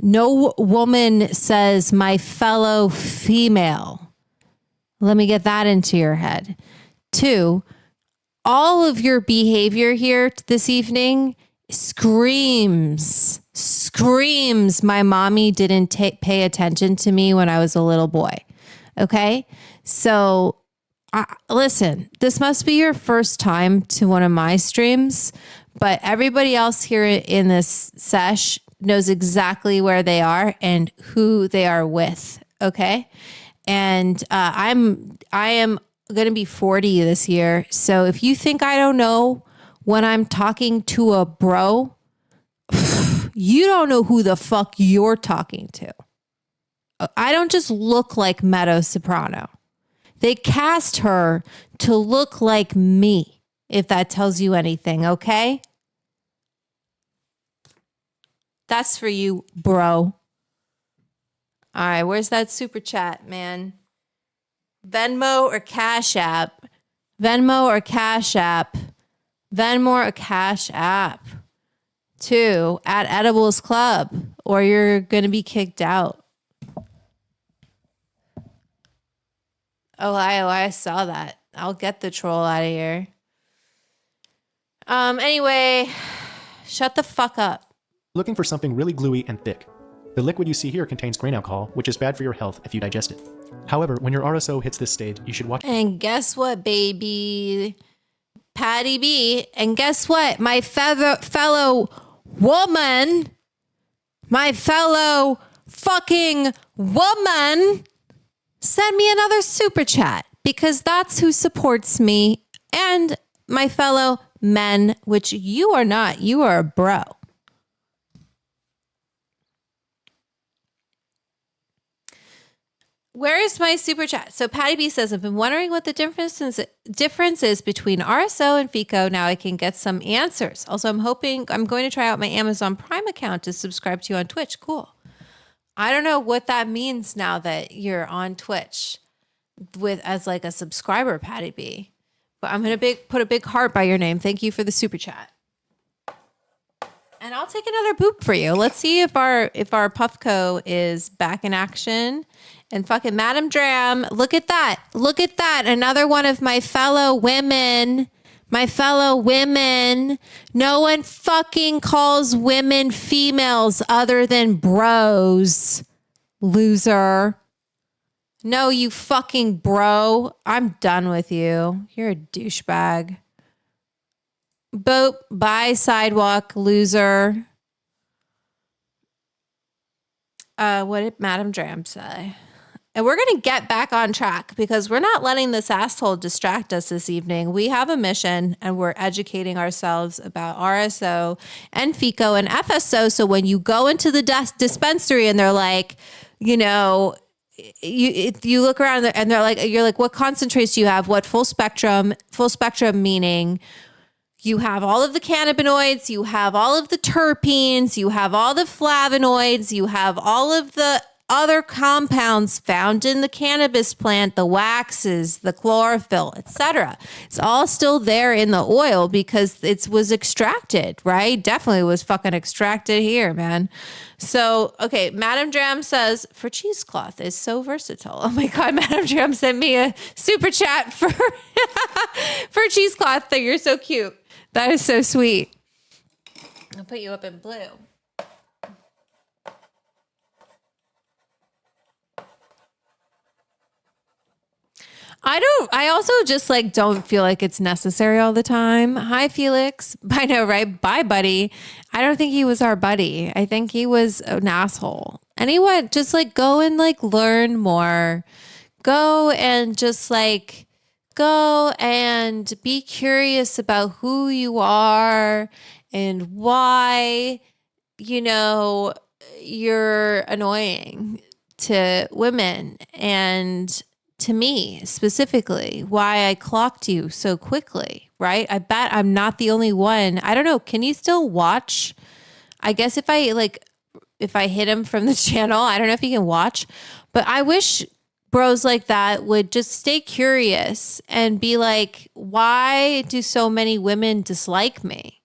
S1: No woman says my fellow female. Let me get that into your head. Two, all of your behavior here this evening screams my mommy didn't pay attention to me when I was a little boy. Okay? So listen, this must be your first time to one of my streams, but everybody else here in this sesh knows exactly where they are and who they are with. Okay? And I am going to be 40 this year. So if you think I don't know when I'm talking to a bro, you don't know who the fuck you're talking to. I don't just look like Meadow Soprano. They cast her to look like me, if that tells you anything, okay? That's for you, bro. All right, where's that super chat, man? Venmo or Cash App? Venmo or Cash App? Venmo or Cash App? 2 at Edibles Club, or you're going to be kicked out. Oh, I saw that. I'll get the troll out of here. Anyway, shut the fuck up.
S9: Looking for something really gluey and thick. The liquid you see here contains grain alcohol, which is bad for your health if you digest it. However, when your RSO hits this stage, you should watch.
S1: And guess what, baby? Patty B. And guess what? My fellow woman, my fellow fucking woman, send me another super chat, because that's who supports me and my fellow men, which you are not. You are a bro. Where is my super chat? So Patty B says, I've been wondering what the difference is between RSO and FECO. Now I can get some answers. Also, I'm going to try out my Amazon Prime account to subscribe to you on Twitch. Cool. I don't know what that means now that you're on Twitch as like a subscriber, Patty B. But I'm going to put a big heart by your name. Thank you for the super chat. And I'll take another boop for you. Let's see if our Puffco is back in action. And fucking Madam Dram, look at that. Look at that. Another one of my fellow women. My fellow women. No one fucking calls women females other than bros. Loser. No, you fucking bro. I'm done with you. You're a douchebag. Boat, bye, sidewalk, loser. What did Madam Dram say? And we're going to get back on track, because we're not letting this asshole distract us this evening. We have a mission, and we're educating ourselves about RSO and FECO and FSO. So when you go into the dispensary and they're like, you know, you look around and they're like, you're like, what concentrates do you have? What full spectrum meaning you have all of the cannabinoids, you have all of the terpenes, you have all the flavonoids, you have all of the other compounds found in the cannabis plant, the waxes, the chlorophyll, etc. It's all still there in the oil because it was extracted, right? Definitely was fucking extracted here, man. So, okay, Madam Dram says, for cheesecloth is so versatile. Oh my God, Madam Dram sent me a super chat for, for cheesecloth. You're so cute. That is so sweet. I'll put you up in blue. I also just like don't feel like it's necessary all the time. Hi, Felix. I know, right? Bye, buddy. I don't think he was our buddy. I think he was an asshole. Anyway, just like go and like learn more. Go and just like go and be curious about who you are and why, you know, you're annoying to women and to me specifically, why I clocked you so quickly, right? I bet I'm not the only one. I don't know. Can you still watch? I guess if I hit him from the channel, I don't know if he can watch, but I wish bros like that would just stay curious and be like, why do so many women dislike me?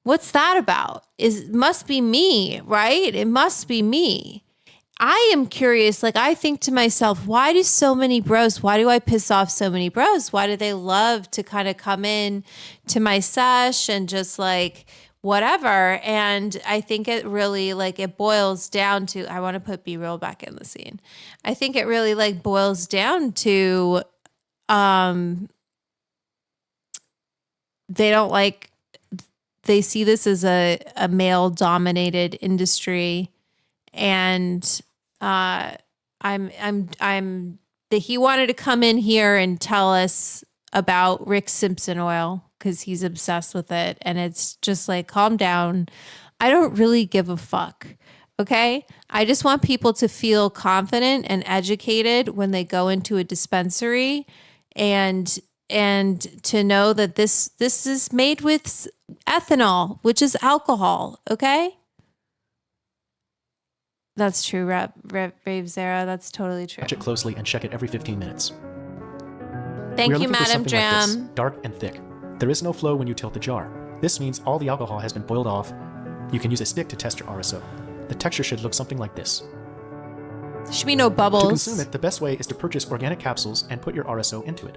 S1: What's that about? It must be me, right? It must be me. I am curious. Like, I think to myself, why do I piss off so many bros? Why do they love to kind of come in to my sesh and just like whatever. And I think it really like it boils down to, I want to put B-roll back in the scene. I think it really like boils down to they see this as a male dominated industry, and he wanted to come in here and tell us about Rick Simpson Oil because he's obsessed with it, and it's just like, calm down. I don't really give a fuck. Okay. I just want people to feel confident and educated when they go into a dispensary, and to know that this is made with ethanol, which is alcohol. Okay. That's true, Rave Zara. That's totally true.
S9: Watch it closely and check it every 15 minutes.
S1: Thank
S9: We are
S1: you,
S9: looking for
S1: Madam
S9: something like this,
S1: Dram.
S9: dark and thick. There is no flow when you tilt the jar. This means all the alcohol has been boiled off. You can use a stick to test your RSO. The texture should look something like this.
S1: There should be no bubbles.
S9: To consume it, the best way is to purchase organic capsules and put your RSO into it.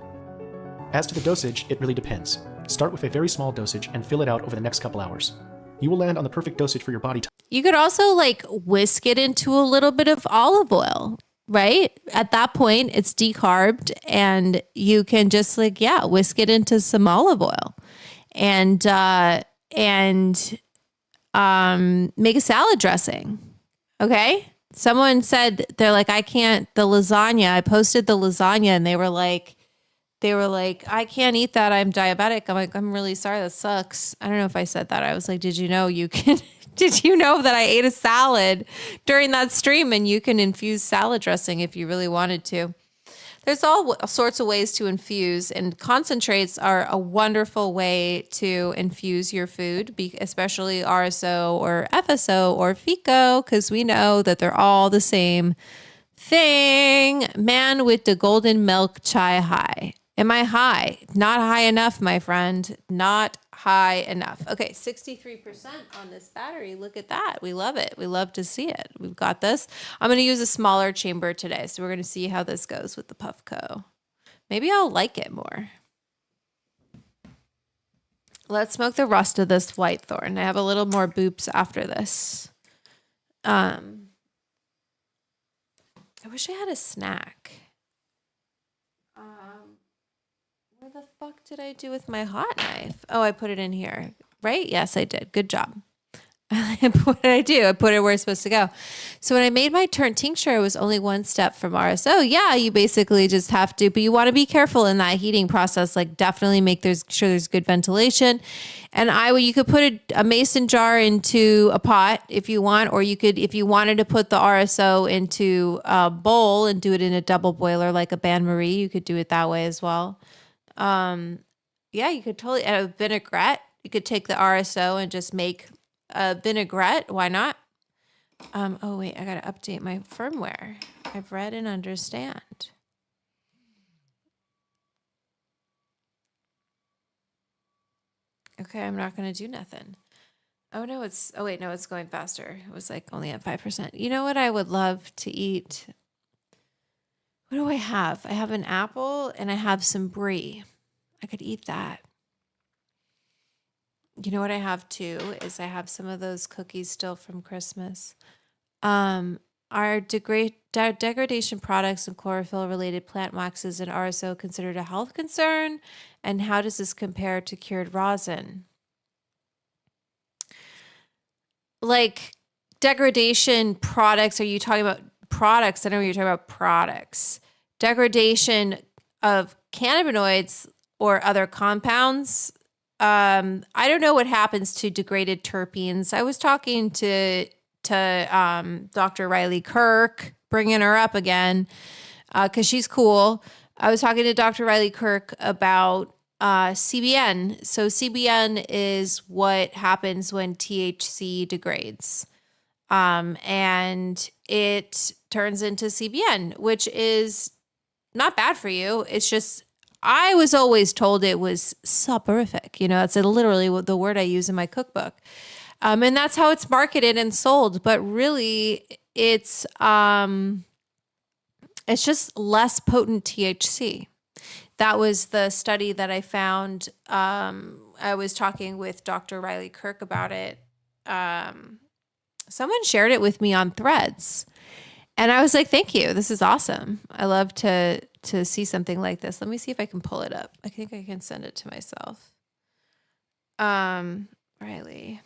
S9: As to the dosage, it really depends. Start with a very small dosage and fill it out over the next couple hours. You will land on the perfect dosage for your body type.
S1: You could also like whisk it into a little bit of olive oil, right? At that point, it's decarbed, and you can just like, whisk it into some olive oil and make a salad dressing. Okay. Someone said, they're like, I posted the lasagna, and they were like, I can't eat that. I'm diabetic. I'm like, I'm really sorry. That sucks. I don't know if I said that. I was like, did you know that I ate a salad during that stream, and you can infuse salad dressing if you really wanted to? There's all sorts of ways to infuse, and concentrates are a wonderful way to infuse your food, especially RSO or FSO or FECO, because we know that they're all the same thing. Man with the golden milk chai high. Am I high? Not high enough, my friend. Not high enough. Okay, 63% on this battery. Look at that. We love it. We love to see it. We've got this. I'm going to use a smaller chamber today, so we're going to see how this goes with the Puffco. Maybe I'll like it more. Let's smoke the rust of this Whitethorn. I have a little more boops after this. I wish I had a snack. Where the fuck did I do with my hot knife? Oh, I put it in here, right? Yes, I did. Good job. What did I do? I put it where it's supposed to go. So when I made my tincture, it was only one step from RSO. Yeah, you basically just have to, but you want to be careful in that heating process. Like, definitely make sure there's good ventilation. And you could put a mason jar into a pot if you want, or you could, if you wanted to put the RSO into a bowl and do it in a double boiler like a Bain Marie, you could do it that way as well. You could totally add a vinaigrette. You could take the RSO and just make a vinaigrette. Why not? Oh wait, I gotta update my firmware. I've read and understand. Okay, I'm not gonna do nothing. It's going faster. It was like only at 5%. You know what I would love to eat? What do I have? I have an apple and I have some brie. I could eat that. You know what I have too is I have some of those cookies still from Christmas. Are degradation products and chlorophyll-related plant waxes and RSO considered a health concern? And how does this compare to cured rosin? Like degradation products, are you talking about products? I know you're talking about products. Degradation of cannabinoids or other compounds. I don't know what happens to degraded terpenes. I was talking to Dr. Riley Kirk, bringing her up again because she's cool. I was talking to Dr. Riley Kirk about CBN. So CBN is what happens when THC degrades. And it turns into CBN, which is not bad for you. It's just, I was always told it was soporific. You know, that's literally the word I use in my cookbook. And that's how it's marketed and sold. But really, it's just less potent THC. that was the study that I found. I was talking with Dr. Riley Kirk about it. Someone shared it with me on Threads, and I was like, thank you. This is awesome. I love to see something like this. Let me see if I can pull it up. I think I can send it to myself. Riley.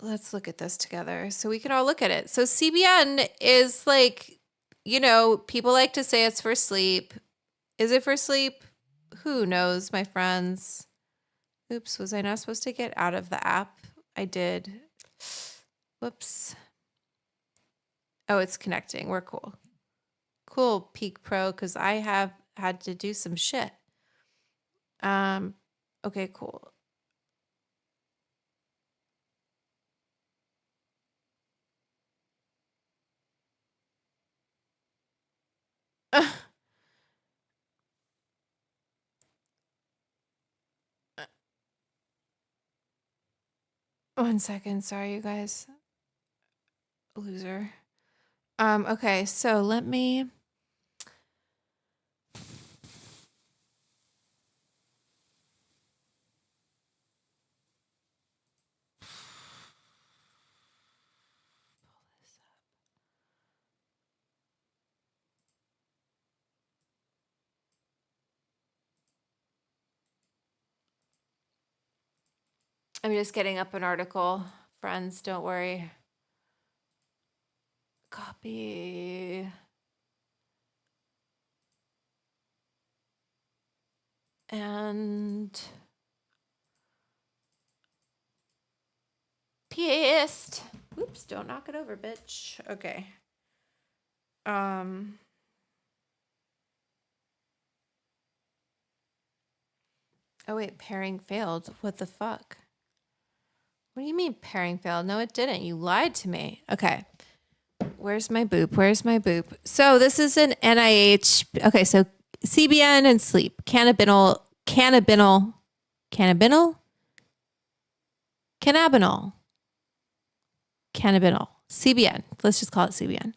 S1: Let's look at this together so we can all look at it. So CBN is like, you know, people like to say it's for sleep. Is it for sleep? Who knows, my friends? Oops, was I not supposed to get out of the app? I did. Whoops. Oh, it's connecting. We're cool. Cool, Peak Pro, because I have had to do some shit. Okay, cool. One second. Sorry, you guys. Loser. Okay, so let me. I'm just getting up an article. Friends, don't worry. Copy. And paste. Oops, don't knock it over, bitch. Okay. Oh wait, pairing failed. What the fuck? What do you mean pairing failed? No, it didn't. You lied to me. Okay. Where's my boop? Where's my boop? So this is an NIH. Okay, so CBN and sleep. Cannabinol. CBN. Let's just call it CBN.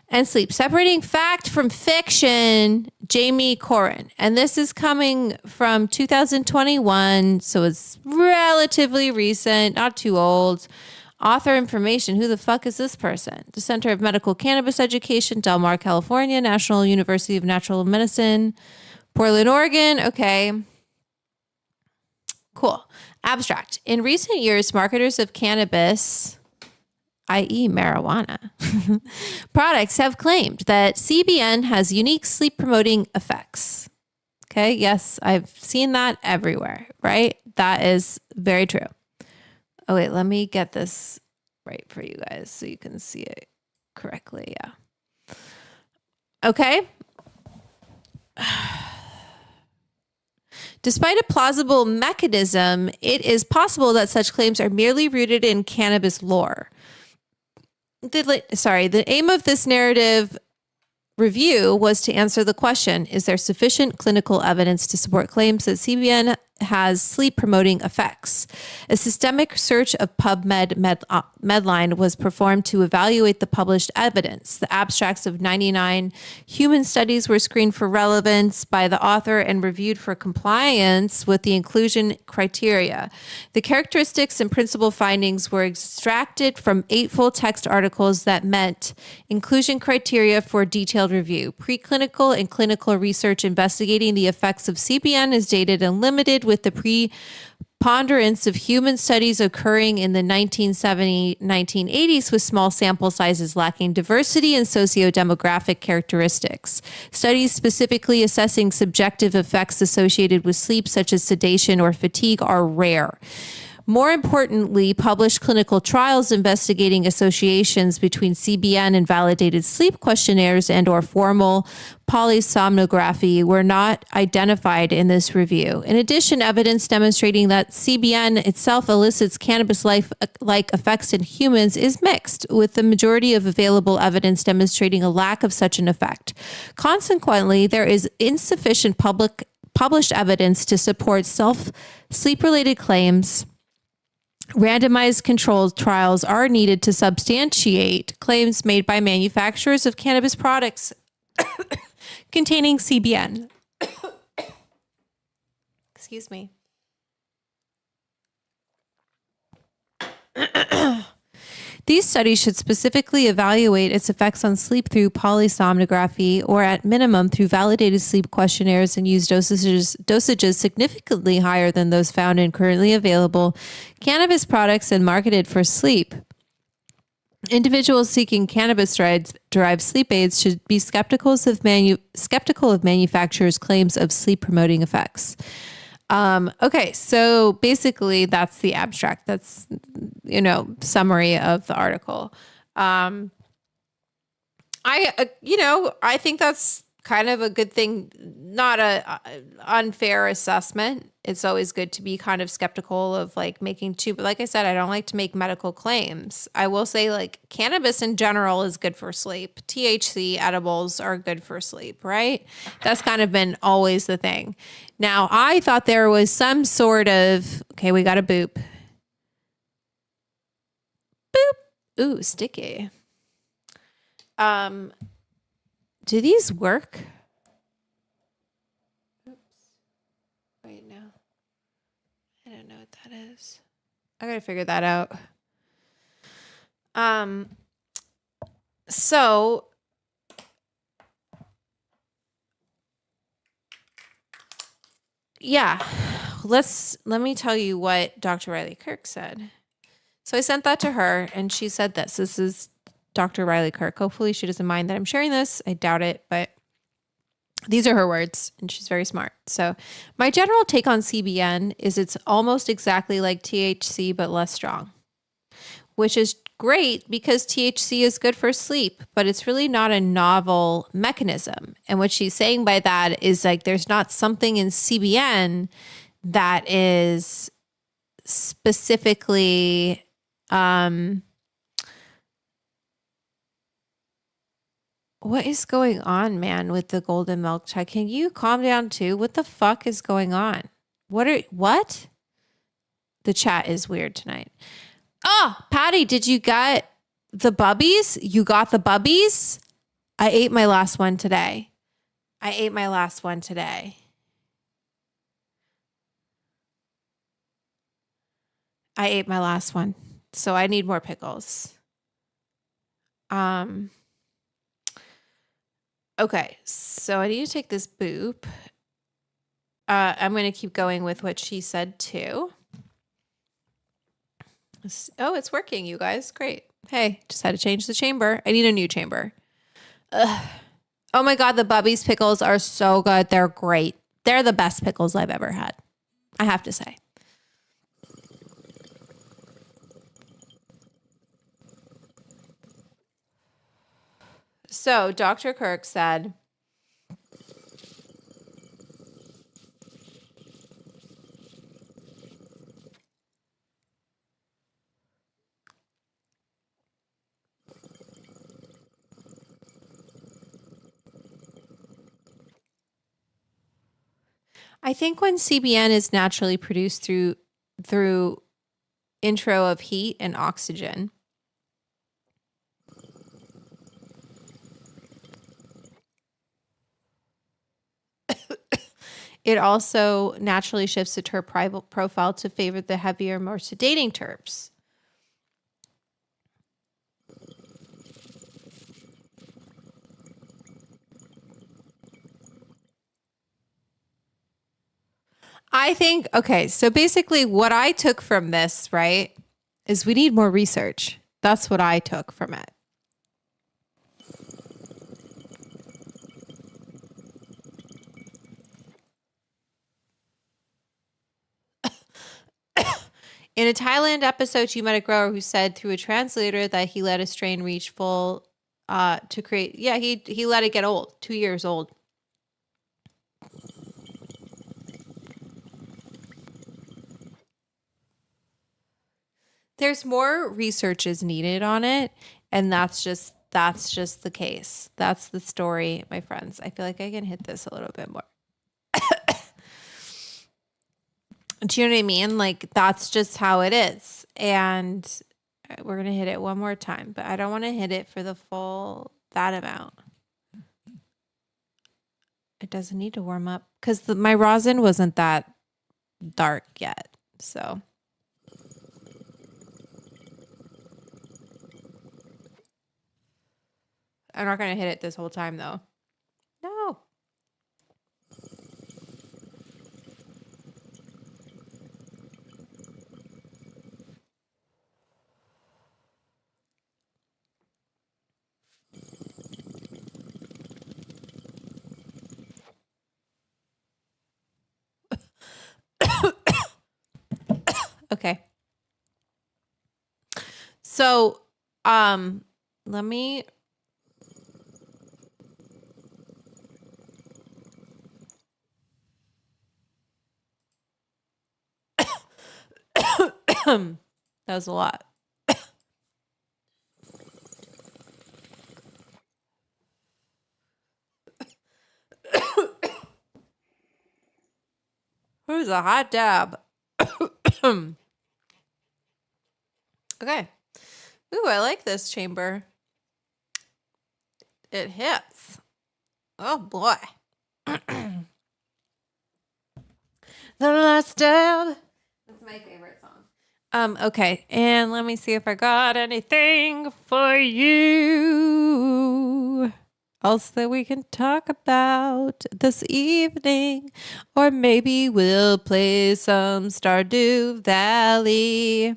S1: And sleep. Separating fact from fiction, Jamie Corin. And this is coming from 2021, so it's relatively recent, not too old. Author information. Who the fuck is this person? The Center of Medical Cannabis Education, Del Mar, California, National University of Natural Medicine, Portland, Oregon. Okay. Cool. Abstract. In recent years, marketers of cannabis, i.e. marijuana, products have claimed that CBN has unique sleep promoting effects. Okay. Yes, I've seen that everywhere, right? That is very true. Oh, wait, let me get this right for you guys so you can see it correctly. Yeah. Okay. Despite a plausible mechanism, it is possible that such claims are merely rooted in cannabis lore. The aim of this narrative review was to answer the question, is there sufficient clinical evidence to support claims that CBN has sleep-promoting effects? A systemic search of PubMed Medline was performed to evaluate the published evidence. The abstracts of 99 human studies were screened for relevance by the author and reviewed for compliance with the inclusion criteria. The characteristics and principal findings were extracted from 8 full-text articles that met inclusion criteria for detailed review. Preclinical and clinical research investigating the effects of CBN is dated and limited, with the preponderance of human studies occurring in the 1970-1980s with small sample sizes lacking diversity and socio-demographic characteristics. Studies specifically assessing subjective effects associated with sleep, such as sedation or fatigue, are rare. More importantly, published clinical trials investigating associations between CBN and validated sleep questionnaires and/or formal polysomnography were not identified in this review. In addition, evidence demonstrating that CBN itself elicits cannabis-like effects in humans is mixed, with the majority of available evidence demonstrating a lack of such an effect. Consequently, there is insufficient published evidence to support sleep-related claims. Randomized controlled trials are needed to substantiate claims made by manufacturers of cannabis products containing CBN. Excuse me. These studies should specifically evaluate its effects on sleep through polysomnography or at minimum through validated sleep questionnaires and use dosages significantly higher than those found in currently available cannabis products and marketed for sleep. Individuals seeking cannabis-derived sleep aids should be skeptical of manufacturers' claims of sleep-promoting effects. Okay, so basically that's the abstract. That's, summary of the article. I think that's kind of a good thing, not a unfair assessment. It's always good to be kind of skeptical of like making but like I said, I don't like to make medical claims. I will say like cannabis in general is good for sleep. THC edibles are good for sleep, right? That's kind of been always the thing. Now, I thought there was some sort of, okay, we got a boop. Boop. Ooh, sticky. Do these work? Oops. Wait, no. I don't know what that is. I gotta figure that out. So yeah, let me tell you what Dr. Riley Kirk said. So I sent that to her and she said this. This is Dr. Riley Kirk. Hopefully she doesn't mind that I'm sharing this. I doubt it, but these are her words and she's very smart. So my general take on CBN is it's almost exactly like THC, but less strong, which is great because THC is good for sleep, but it's really not a novel mechanism. And what she's saying by that is like, there's not something in CBN that is specifically, what is going on, man, with the golden milk chai? Can you calm down too? What the fuck is going on? What? The chat is weird tonight. Oh, Patty, did you get the bubbies? You got the bubbies? I ate my last one today. I ate my last one. So I need more pickles. Okay, so I need to take this boop. I'm going to keep going with what she said too. Oh, it's working, you guys. Great. Hey, just had to change the chamber. I need a new chamber. Ugh. Oh my God, the Bubby's pickles are so good. They're great. They're the best pickles I've ever had, I have to say. So Dr. Kirk said, I think when CBN is naturally produced through intro of heat and oxygen, it also naturally shifts the terp profile to favor the heavier, more sedating terps. I think, okay, so basically what I took from this, right, is we need more research. That's what I took from it. In a Thailand episode, you met a grower who said through a translator that he let a strain reach full to create. Yeah, he let it get old, 2 years old. There's more research is needed on it, and that's just the case. That's the story, my friends. I feel like I can hit this a little bit more. Do you know what I mean? Like, that's just how it is. And we're going to hit it one more time, but I don't want to hit it for the full, that amount. it doesn't need to warm up because my rosin wasn't that dark yet. So. I'm not going to hit it this whole time, though. No. Okay. So, let me that was a lot. Who's a hot dab? Okay. Ooh, I like this chamber. It hits. Oh boy. The last dab. That's my favorite song. Okay, and let me see if I got anything for you else that we can talk about this evening. Or maybe we'll play some Stardew Valley.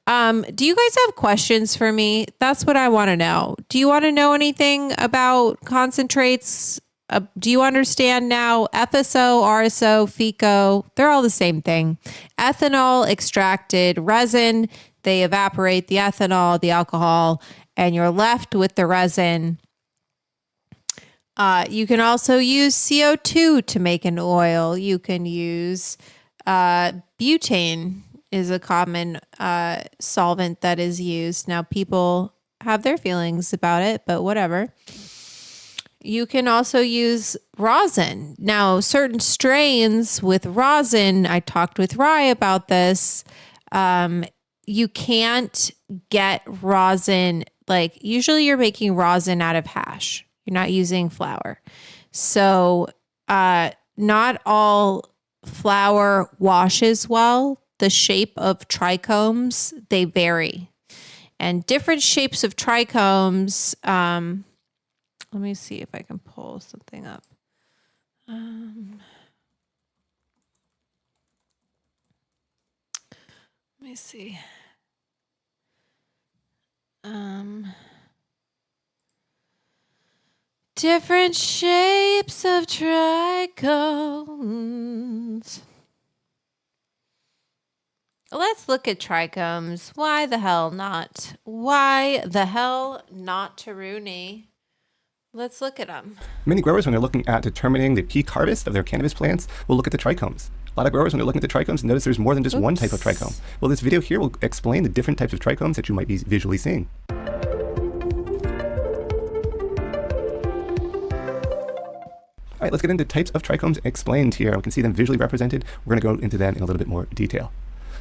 S1: Do you guys have questions for me? That's what I want to know. Do you want to know anything about concentrates? Do you understand now? FSO, RSO, FECO, they're all the same thing. Ethanol extracted resin, they evaporate the ethanol, the alcohol, and you're left with the resin. You can also use CO2 to make an oil. You can use butane is a common solvent that is used. Now, people have their feelings about it, but whatever. You can also use rosin. Now, certain strains with rosin, I talked with Rye about this. You can't get rosin, like usually you're making rosin out of hash. You're not using flour. So not all flour washes well. The shape of trichomes, they vary. And different shapes of trichomes, let me see if I can pull something up. Let me see. Different shapes of trichomes. Let's look at trichomes. Why the hell not? Why the hell not, Taruni? Let's look at them.
S10: Many growers, when they're looking at determining the peak harvest of their cannabis plants, will look at the trichomes. A lot of growers, when they're looking at the trichomes, notice there's more than just one type of trichome. Well, this video here will explain the different types of trichomes that you might be visually seeing. All right, let's get into types of trichomes explained here. We can see them visually represented. We're going to go into them in a little bit more detail.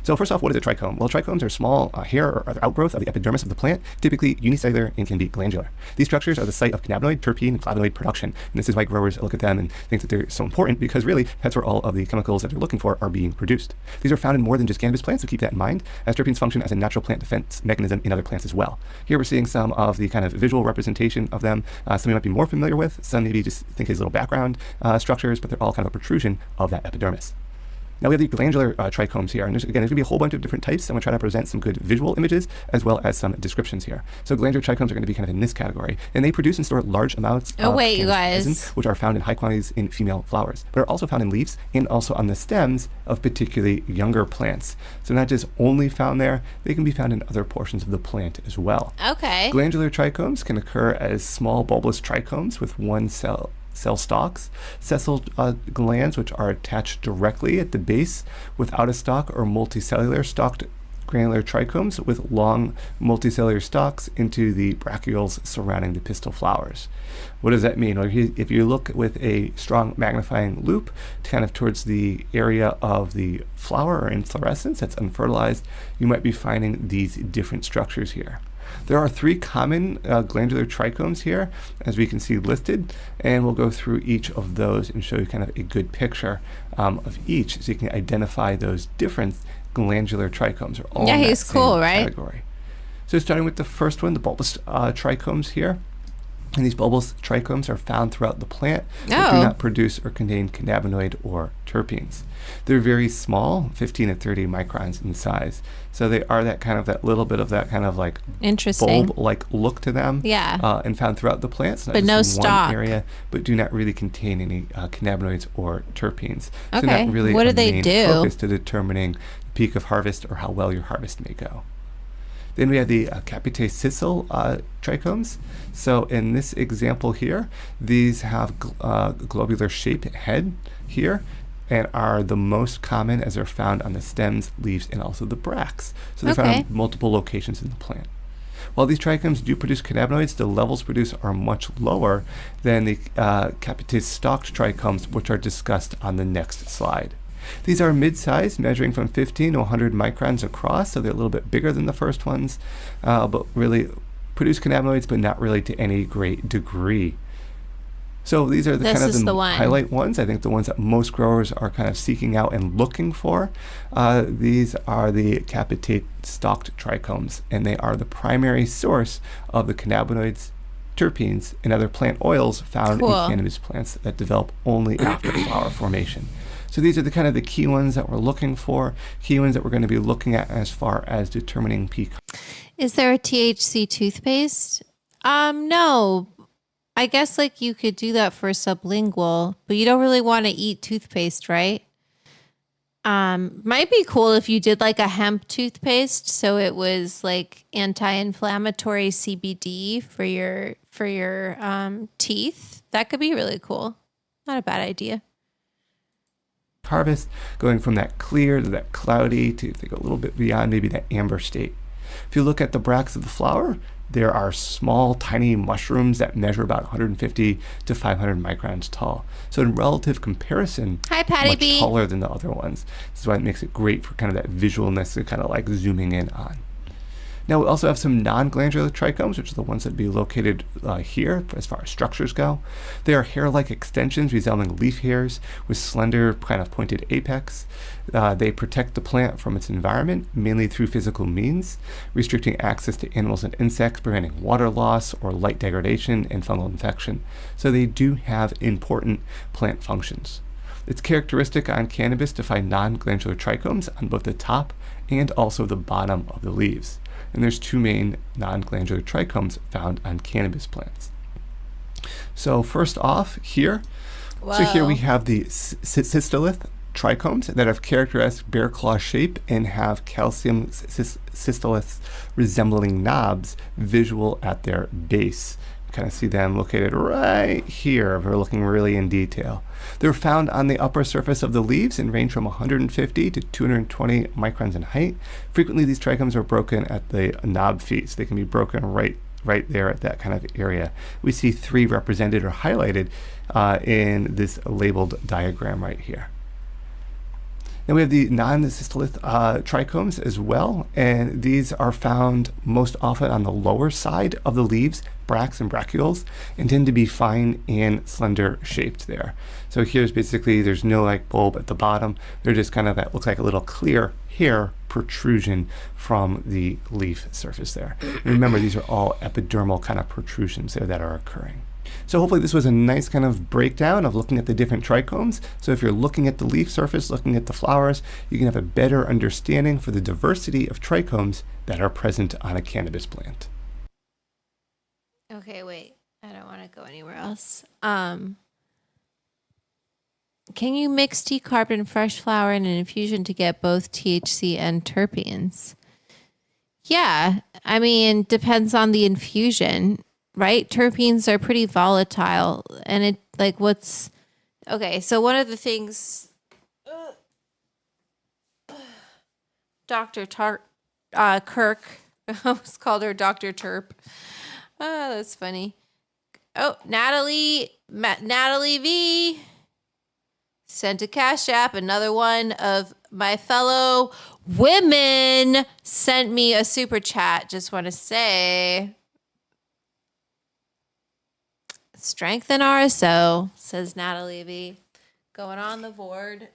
S10: So first off, what is a trichome? Well, trichomes are small hair or outgrowth of the epidermis of the plant, typically unicellular and can be glandular. These structures are the site of cannabinoid, terpene, and flavonoid production. And this is why growers look at them and think that they're so important, because really that's where all of the chemicals that they're looking for are being produced. These are found in more than just cannabis plants, so keep that in mind, as terpenes function as a natural plant defense mechanism in other plants as well. Here we're seeing some of the kind of visual representation of them. Some you might be more familiar with, some maybe just think as little background structures, but they're all kind of a protrusion of that epidermis. Now we have the glandular trichomes here, and there's going to be a whole bunch of different types. I'm going to try to present some good visual images as well as some descriptions here. So glandular trichomes are going to be kind of in this category, and they produce and store large amounts of
S1: you guys,
S10: resin, which are found in high quantities in female flowers, but are also found in leaves and also on the stems of particularly younger plants. So not just only found there, they can be found in other portions of the plant as well.
S1: Okay.
S10: Glandular trichomes can occur as small bulbous trichomes with one cell stalks, sessile glands, which are attached directly at the base without a stalk, or multicellular stalked granular trichomes with long multicellular stalks into the bracteoles surrounding the pistil flowers. What does that mean? Well, if you look with a strong magnifying loupe kind of towards the area of the flower or inflorescence that's unfertilized, you might be finding these different structures here. There are 3 common glandular trichomes here, as we can see listed, and we'll go through each of those and show you kind of a good picture of each, so you can identify those different glandular trichomes. Are all
S1: Yeah,
S10: in that
S1: he's cool,
S10: same
S1: right?
S10: category. So starting with the first one, the bulbous trichomes here. And these bulbous trichomes are found throughout the plant, but do not produce or contain cannabinoid or terpenes. They're very small, 15 to 30 microns in size. So they are that little bit of that kind of like
S1: Interesting
S10: bulb-like look to them.
S1: Yeah.
S10: And found throughout the plants, not
S1: But
S10: just
S1: no
S10: in
S1: stalk.
S10: one area, but do not really contain any cannabinoids or terpenes. So
S1: Okay.
S10: not really
S1: What do
S10: a
S1: they
S10: main
S1: do?
S10: focus to determining the peak of harvest or how well your harvest may go. Then we have the capite sessile trichomes. So in this example here, these have globular shaped head here and are the most common as they're found on the stems, leaves, and also the bracts. So they're found in multiple locations in the plant. While these trichomes do produce cannabinoids, the levels produced are much lower than the capite stalked trichomes, which are discussed on the next slide. These are mid-sized, measuring from 15 to 100 microns across, so they're a little bit bigger than the first ones, but really produce cannabinoids, but not really to any great degree. So these are the highlight ones. I think the ones that most growers are kind of seeking out and looking for. These are the capitate stalked trichomes, and they are the primary source of the cannabinoids, terpenes, and other plant oils found in cannabis plants that develop only after flower formation. So these are the key ones that we're looking for, key ones that we're going to be looking at as far as determining peak.
S1: Is there a THC toothpaste? No. I guess like you could do that for sublingual, but you don't really want to eat toothpaste, right? Might be cool if you did like a hemp toothpaste, so it was like anti-inflammatory CBD for your teeth. That could be really cool. Not a bad idea.
S10: Harvest, going from that clear to that cloudy to if they go a little bit beyond maybe that amber state. If you look at the bracts of the flower, there are small, tiny mushrooms that measure about 150 to 500 microns tall. So in relative comparison, much taller than the other ones. This is why it makes it great for kind of that visualness and kind of like zooming in on. Now we also have some non-glandular trichomes, which are the ones that would be located here as far as structures go. They are hair-like extensions resembling leaf hairs with slender kind of pointed apex. They protect the plant from its environment, mainly through physical means, restricting access to animals and insects, preventing water loss or light degradation and fungal infection. So they do have important plant functions. It's characteristic on cannabis to find non-glandular trichomes on both the top and also the bottom of the leaves. And there's 2 main non-glandular trichomes found on cannabis plants. So first off here, so here we have the cystolith trichomes that have characteristic bear claw shape and have calcium cystoliths resembling knobs visible at their base. You kind of see them located right here if we're looking really in detail. They're found on the upper surface of the leaves and range from 150 to 220 microns in height. Frequently, these trichomes are broken at the knob feet, so they can be broken right there at that kind of area. We see 3 represented or highlighted in this labeled diagram right here. Then we have the non-cystolith trichomes as well, and these are found most often on the lower side of the leaves, bracts and bracteoles, and tend to be fine and slender shaped there. So here's basically, there's no like bulb at the bottom. They're just kind of that looks like a little clear hair protrusion from the leaf surface there. And remember, these are all epidermal kind of protrusions there that are occurring. So hopefully this was a nice kind of breakdown of looking at the different trichomes. So if you're looking at the leaf surface, looking at the flowers, you can have a better understanding for the diversity of trichomes that are present on a cannabis plant.
S1: Okay, wait. I don't want to go anywhere else. Can you mix decarb and fresh flower in an infusion to get both THC and terpenes? Yeah, I mean, depends on the infusion, right? Terpenes are pretty volatile, and it like what's okay. So one of the things, Dr. Kirk, I almost called her Dr. Terp. Oh, that's funny. Oh, Natalie V. sent a Cash App. Another one of my fellow women sent me a super chat. Just want to say, strengthen RSO, says Natalie V. Going on the board.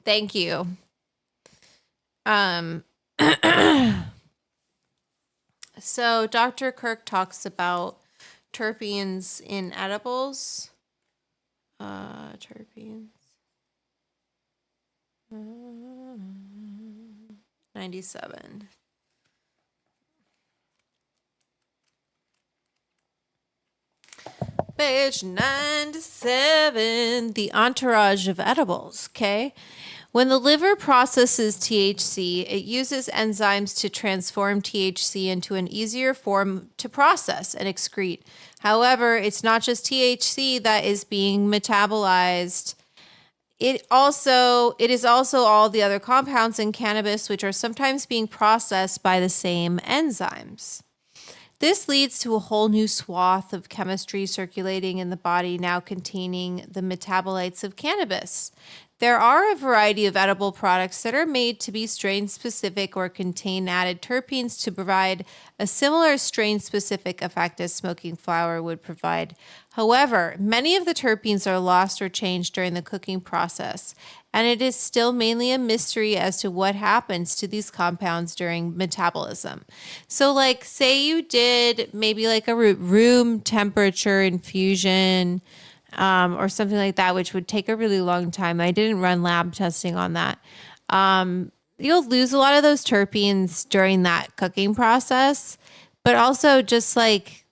S1: Thank you. So Dr. Kirk talks about terpenes in edibles. Terpenes. 97. Page 97, the entourage of edibles, okay? When the liver processes THC, it uses enzymes to transform THC into an easier form to process and excrete. However, it's not just THC that is being metabolized. It is also all the other compounds in cannabis, which are sometimes being processed by the same enzymes. This leads to a whole new swath of chemistry circulating in the body now containing the metabolites of cannabis. There are a variety of edible products that are made to be strain-specific or contain added terpenes to provide a similar strain-specific effect as smoking flower would provide. However, many of the terpenes are lost or changed during the cooking process, and it is still mainly a mystery as to what happens to these compounds during metabolism. So, like, say you did maybe like a room temperature infusion, or something like that, which would take a really long time. I didn't run lab testing on that. You'll lose a lot of those terpenes during that cooking process, but also just like,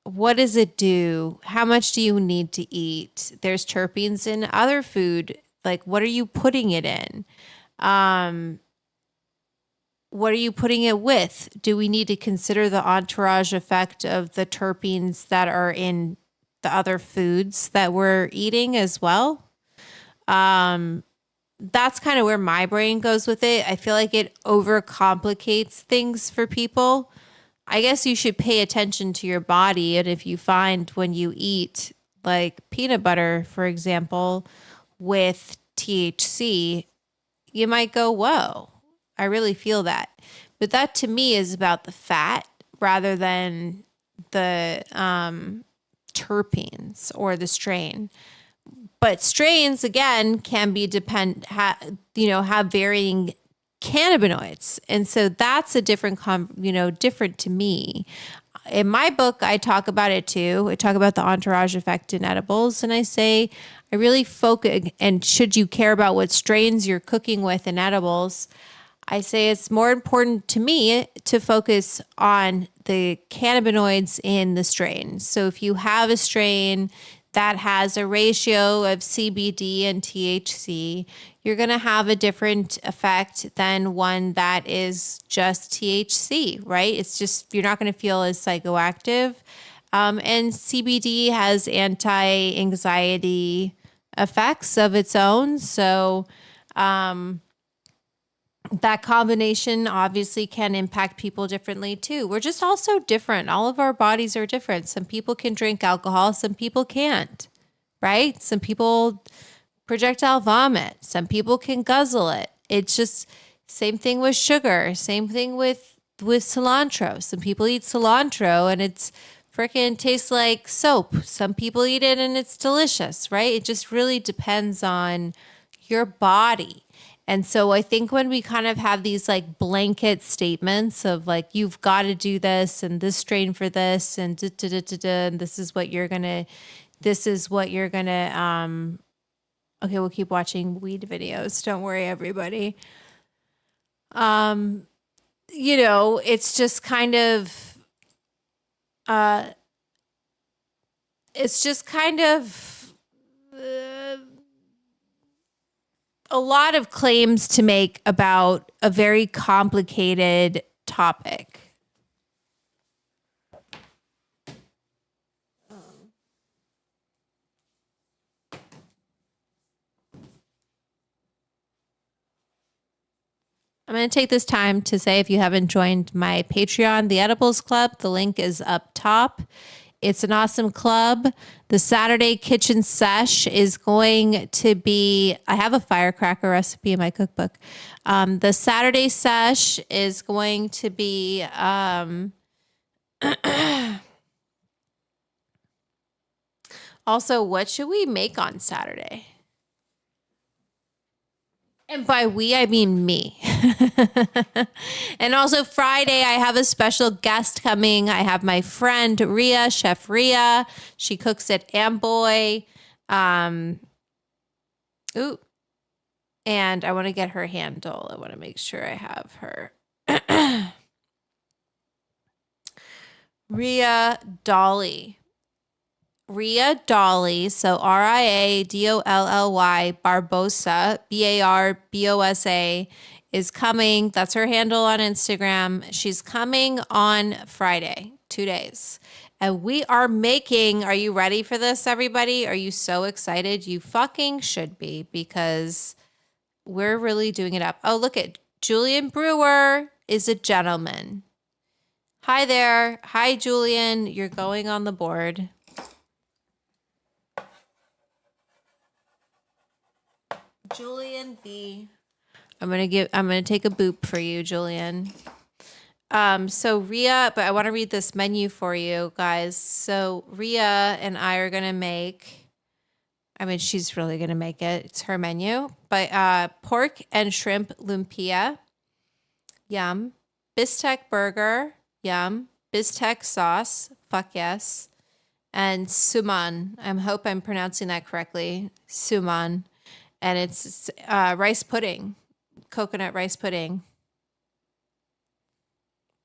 S1: what does it do? How much do you need to eat? There's terpenes in other food. Like, what are you putting it in? What are you putting it with? Do we need to consider the entourage effect of the terpenes that are in the other foods that we're eating as well? That's kind of where my brain goes with it. I feel like it overcomplicates things for people. I guess you should pay attention to your body. And if you find when you eat like peanut butter, for example, with THC, you might go, whoa, I really feel that. But that to me is about the fat rather than the terpenes or the strain. But strains, again, can be have varying cannabinoids. And so that's a different, different to me. In my book, I talk about it too. I talk about the entourage effect in edibles. And I say, I really focus, and should you care about what strains you're cooking with in edibles, I say it's more important to me to focus on the cannabinoids in the strain. So if you have a strain that has a ratio of CBD and THC, you're going to have a different effect than one that is just THC, right? It's just, you're not going to feel as psychoactive. And CBD has anti-anxiety effects of its own. So, that combination obviously can impact people differently too. We're just all so different. All of our bodies are different. Some people can drink alcohol, some people can't, right? Some people projectile vomit, some people can guzzle it. It's just same thing with sugar, same thing with cilantro. Some people eat cilantro and it's freaking tastes like soap. Some people eat it and it's delicious, right? It just really depends on your body. And so I think when we kind of have these like blanket statements of like, you've got to do this and this strain for this and and this is what you're going to, okay, we'll keep watching weed videos. Don't worry, everybody. It's just kind of, a lot of claims to make about a very complicated topic. I'm going to take this time to say, if you haven't joined my Patreon, the Edibles Club, the link is up top. It's an awesome club. The Saturday Kitchen Sesh is going to be, I have a firecracker recipe in my cookbook. The Saturday Sesh is going to be, also, what should we make on Saturday? And by we, I mean me. And also Friday, I have a special guest coming. I have my friend Ria, Chef Ria. She cooks at Amboy. And I want to get her handle. I want to make sure I have her. Ria Dolly. Ria Dolly, so RIADOLLY Barbosa, BARBOSA, is coming. That's her handle on Instagram. She's coming on Friday, 2 days. And we are making, are you ready for this, everybody? Are you so excited? You fucking should be, because we're really doing it up. Oh, look at Julian Brewer is a gentleman. Hi there. Hi, Julian. You're going on the board. Julian B. I'm gonna take a boop for you, Julian. So Ria, but I want to read this menu for you guys. So Ria and I are gonna make, I mean, she's really gonna make it. It's her menu. But pork and shrimp lumpia, yum. Bistec burger, yum. Bistec sauce, fuck yes. And suman. I hope I'm pronouncing that correctly. Suman. And it's rice pudding, coconut rice pudding.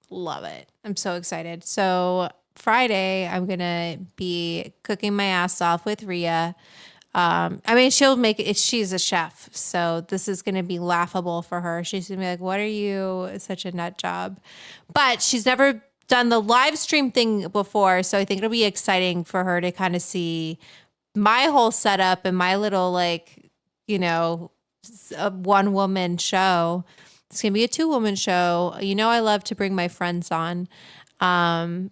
S1: Love it. I'm so excited. So Friday, I'm going to be cooking my ass off with Ria. I mean, she'll make it. She's a chef. So this is going to be laughable for her. She's going to be like, what are you? It's such a nut job. But she's never done the live stream thing before. So I think it'll be exciting for her to kind of see my whole setup and my little, like, you know, a one-woman show. It's going to be a two-woman show. You know, I love to bring my friends on. And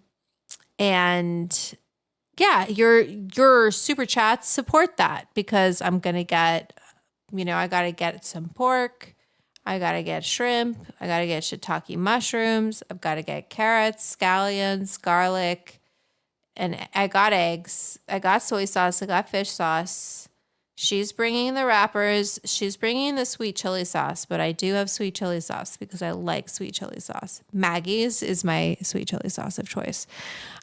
S1: yeah, your super chats support that, because I'm going to get, you know, I got to get some pork. I got to get shrimp. I got to get shiitake mushrooms. I've got to get carrots, scallions, garlic, and I got eggs. I got soy sauce. I got fish sauce. She's bringing the wrappers. She's bringing the sweet chili sauce, but I do have sweet chili sauce because I like sweet chili sauce. Maggie's is my sweet chili sauce of choice.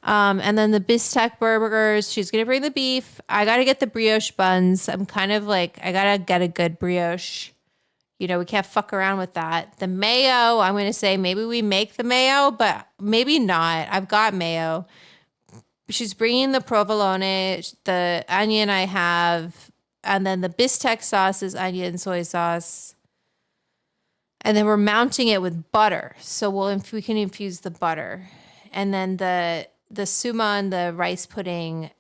S1: And then the bistec burgers. She's going to bring the beef. I got to get the brioche buns. I'm kind of like, I got to get a good brioche. You know, we can't fuck around with that. The mayo, I'm going to say maybe we make the mayo, but maybe not. I've got mayo. She's bringing the provolone, the onion I have. And then the bistec sauce is onion, soy sauce. And then we're mounting it with butter. So we can infuse the butter. And then the suman, the rice pudding,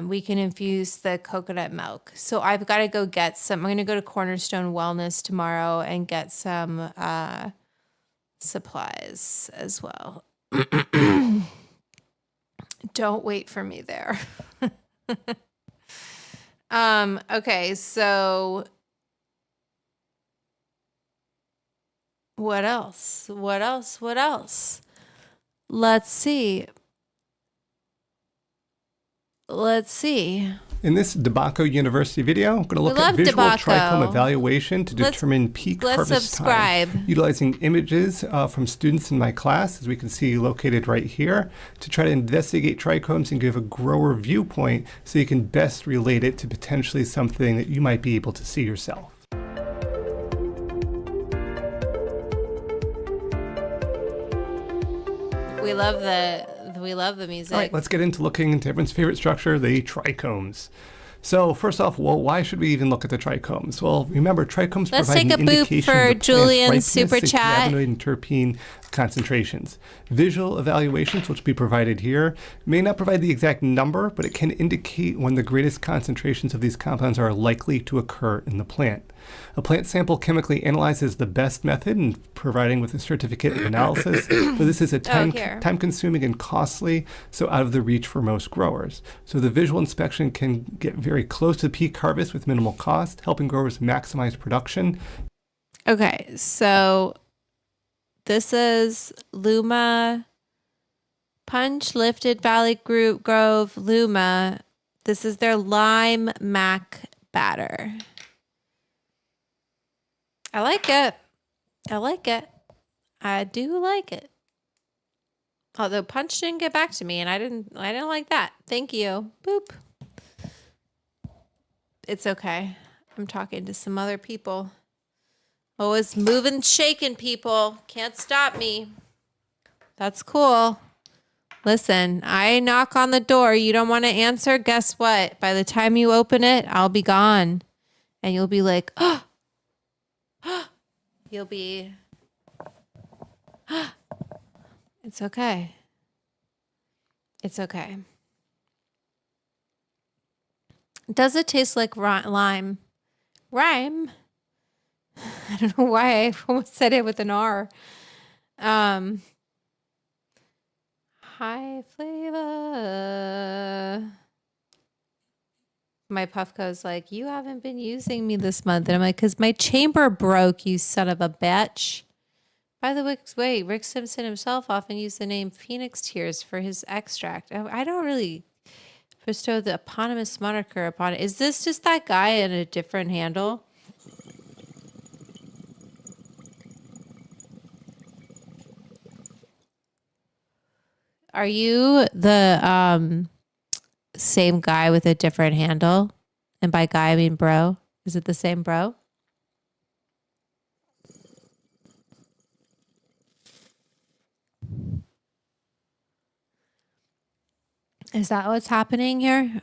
S1: we can infuse the coconut milk. So I've got to go get some. I'm going to go to Cornerstone Wellness tomorrow and get some supplies as well. Don't wait for me there. Okay, so what else? Let's see.
S10: In this Tobacco University video, I'm going to look at visual trichome evaluation to determine peak harvest time, utilizing images from students in my class, as we can see located right here, to try to investigate trichomes and give a grower viewpoint so you can best relate it to potentially something that you might be able to see yourself.
S1: We love the music.
S10: All right, let's get into looking into everyone's favorite structure, the trichomes. So first off, well, why should we even look at the trichomes? Well, remember, trichomes provide an indication of the
S1: Julian's super chat.
S10: Cannabinoid and terpene concentrations. Visual evaluations, which will be provided here, may not provide the exact number, but it can indicate when the greatest concentrations of these compounds are likely to occur in the plant. A plant sample chemically analyzes the best method in providing with a certificate of analysis, but this is a time-consuming and costly, so out of the reach for most growers. So the visual inspection can get very close to peak harvest with minimal cost, helping growers maximize production.
S1: Okay, so this is Luma, Punch, Lifted, Valley Grove, Luma. This is their lime mac batter. I like it. I like it. I do like it. Although Punch didn't get back to me, and I didn't like that. Thank you. Boop. It's okay. I'm talking to some other people. Always moving, shaking, people. Can't stop me. That's cool. Listen, I knock on the door. You don't want to answer? Guess what? By the time you open it, I'll be gone. And you'll be like, oh. You'll be, it's okay. It's okay. Does it taste like lime? Rhyme? I don't know why I almost said it with an R. High flavor. My Puffco's like, you haven't been using me this month. And I'm like, because my chamber broke, you son of a bitch. By the way, Rick Simpson himself often used the name Phoenix Tears for his extract. I don't really bestow the eponymous moniker upon it. Is this just that guy in a different handle? Are you the same guy with a different handle? And by guy, I mean bro. Is it the same bro? Is that what's happening here?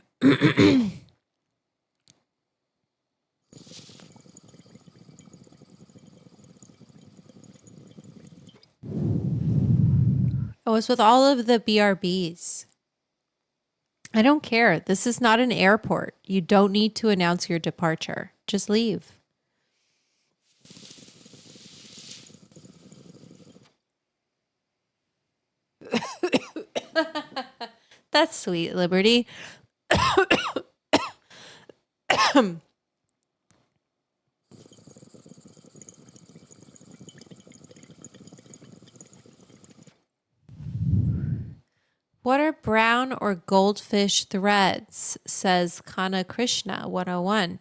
S1: Oh, it's with all of the BRBs. I don't care. This is not an airport. You don't need to announce your departure. Just leave. That's sweet, Liberty. What are brown or goldfish threads? Says Kana Krishna 101.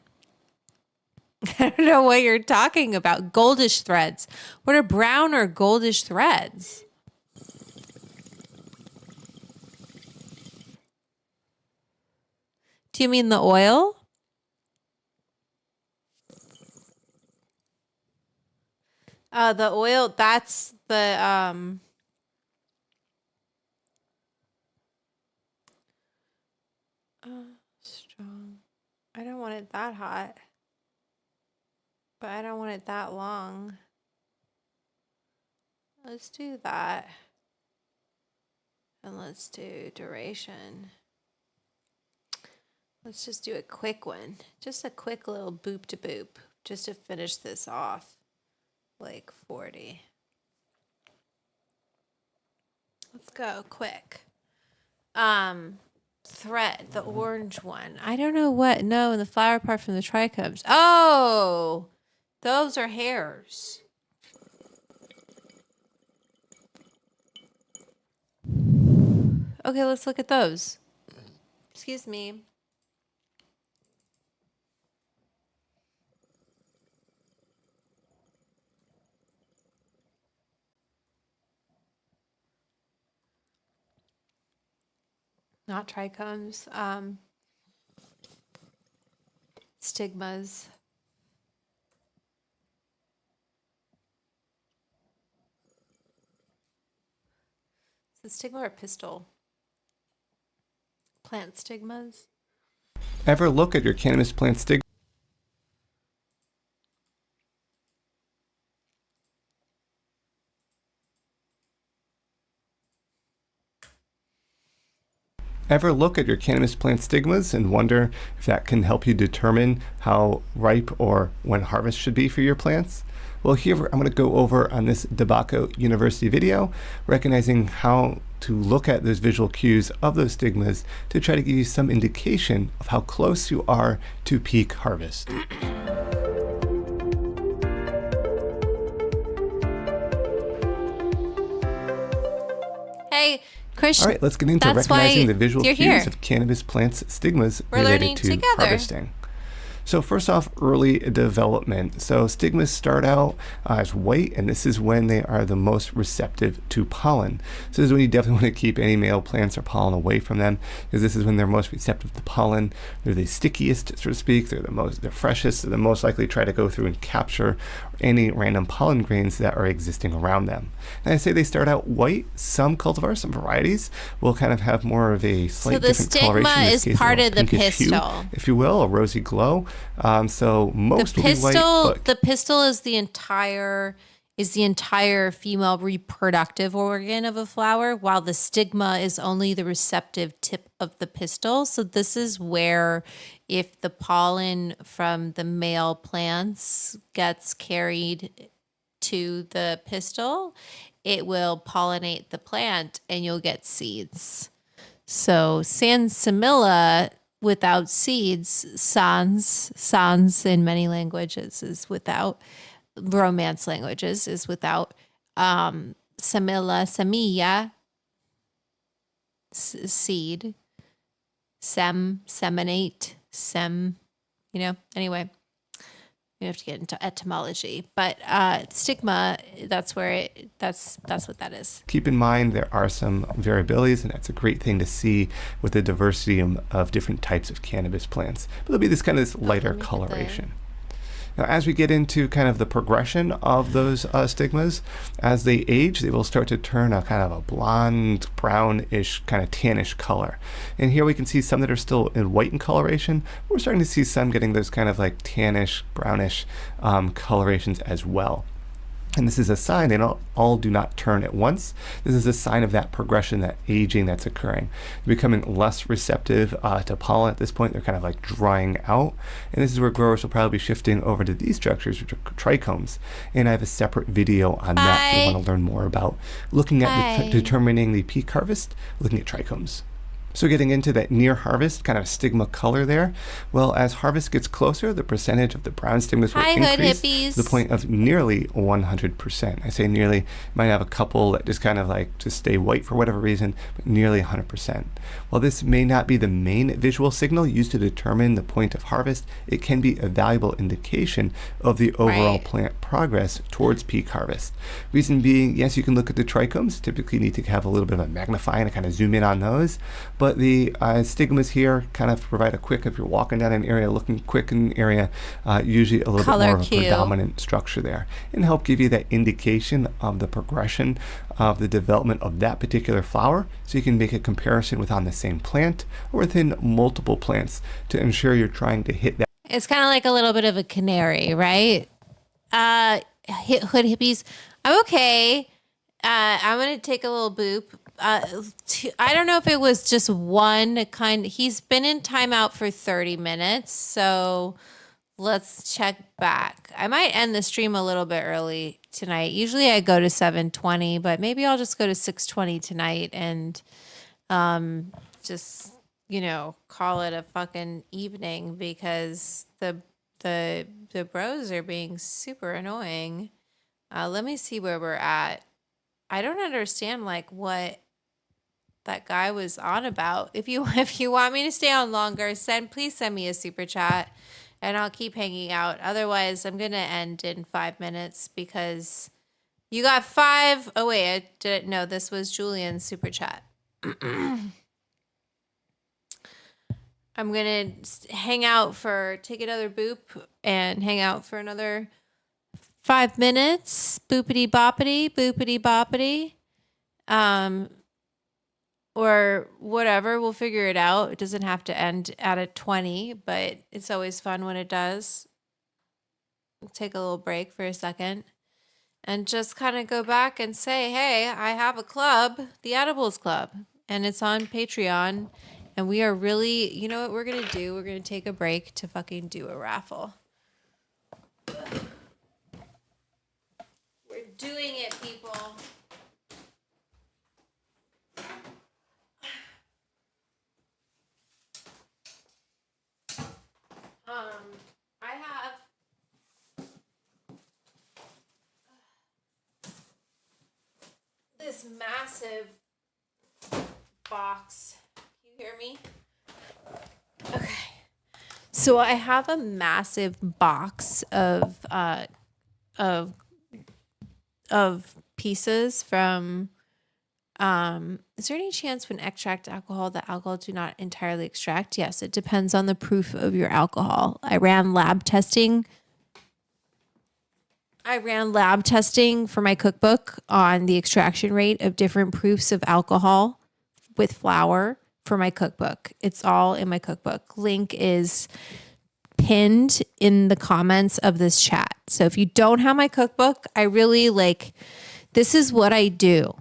S1: I don't know what you're talking about. Goldish threads. What are brown or goldish threads? Do you mean the oil? The oil, that's the strong. I don't want it that hot. But I don't want it that long. Let's do that. And let's do duration. Let's just do a quick one. Just a quick little boop to boop. Just to finish this off. Like 40. Let's go quick. Thread, the orange one. I don't know what. No, and the flower part from the trichomes. Oh, those are hairs. Okay, let's look at those. Excuse me. Not trichomes. Stigmas. Is it stigma or pistil? Plant stigmas.
S10: Ever look at your cannabis plant stigma? Ever look at your cannabis plant stigmas and wonder if that can help you determine how ripe or when harvest should be for your plants? Well, here I'm going to go over on this DeBacco University video, recognizing how to look at those visual cues of those stigmas to try to give you some indication of how close you are to peak harvest.
S1: Hey, Christian.
S10: All right, let's get into
S1: that's
S10: recognizing
S1: why
S10: the visual
S1: you're
S10: cues
S1: here.
S10: of cannabis plants stigmas
S1: We're learning
S10: related to
S1: together.
S10: harvesting. So first off, early development. So stigmas start out as white, and this is when they are the most receptive to pollen. So this is when you definitely want to keep any male plants or pollen away from them, because this is when they're most receptive to pollen. They're the stickiest, so to speak. They're freshest. They're the most likely to try to go through and capture any random pollen grains that are existing around them. And I say they start out white. Some cultivars, some varieties, will kind of have more of a slight different coloration.
S1: So the stigma is part of the
S10: pinkish hue,
S1: pistil,
S10: if you will, a rosy glow. So most will be white. But
S1: the pistil is the entire female reproductive organ of a flower, while the stigma is only the receptive tip of the pistil. So this is where, if the pollen from the male plants gets carried to the pistil, it will pollinate the plant and you'll get seeds. So Sansamilla without seeds, sans in many languages is without, Romance languages is without, semilla, seed, seminate, anyway. You have to get into etymology, but stigma, that's what that is.
S10: keep in mind there are some variabilities, and that's a great thing to see with the diversity of different types of cannabis plants. But there'll be this kind of this lighter coloration. Now, as we get into kind of the progression of those stigmas, as they age, they will start to turn a kind of a blonde, brownish, kind of tannish color. And here we can see some that are still in white in coloration. We're starting to see some getting those kind of like tannish, brownish colorations as well. And this is a sign they all do not turn at once. This is a sign of that progression, that aging that's occurring. They're becoming less receptive to pollen at this point. They're kind of like drying out. And this is where growers will probably be shifting over to these structures, which are trichomes. And I have a separate video on that if you want to learn more about looking at determining the peak harvest, looking at trichomes. So getting into that near harvest kind of stigma color there, well, as harvest gets closer, the percentage of the brown stigmas will increase to the point of nearly 100%. I say nearly, you might have a couple that just kind of like just stay white for whatever reason, but nearly 100%. While this may not be the main visual signal used to determine the point of harvest, it can be a valuable indication of the overall plant progress towards peak harvest. Reason being, yes, you can look at the trichomes. Typically you need to have a little bit of a magnifying to kind of zoom in on those. But the stigmas here kind of provide a quick, if you're walking down an area, looking quick in an area, usually a little bit more of a predominant structure there, and help give you that indication of the progression of the development of that particular flower, so you can make a comparison with on the same plant or within multiple plants to ensure you're trying to hit that.
S1: It's kind of like a little bit of a canary, right? Hood hippies. I'm okay. I'm going to take a little boop. I don't know if it was just one kind. He's been in timeout for 30 minutes, so let's check back. I might end the stream a little bit early tonight. Usually I go to 7:20, but maybe I'll just go to 6:20 tonight and just call it a fucking evening, because the bros are being super annoying. Let me see where we're at. I don't understand what that guy was on about. If you want me to stay on longer, please send me a super chat and I'll keep hanging out. Otherwise, I'm going to end in 5 minutes, because you got 5. Oh wait, I didn't know this was Julian's super chat. I'm going to take another boop and hang out for another 5 minutes. Boopity boppity, boopity boppity. Or whatever, we'll figure it out. It doesn't have to end at a 20, but it's always fun when it does. Take a little break for a second and just kind of go back and say, hey, I have a club, the Edibles Club, and it's on Patreon. And we are really, you know what we're going to do? We're going to take a break to fucking do a raffle. We're doing it, people. I have this massive box. Can you hear me? Okay. So I have a massive box of pieces from is there any chance when extract alcohol that alcohol do not entirely extract? Yes, it depends on the proof of your alcohol. I ran lab testing for my cookbook on the extraction rate of different proofs of alcohol with flour for my cookbook. It's all in my cookbook. Link is pinned in the comments of this chat. So if you don't have my cookbook, I really this is what I do.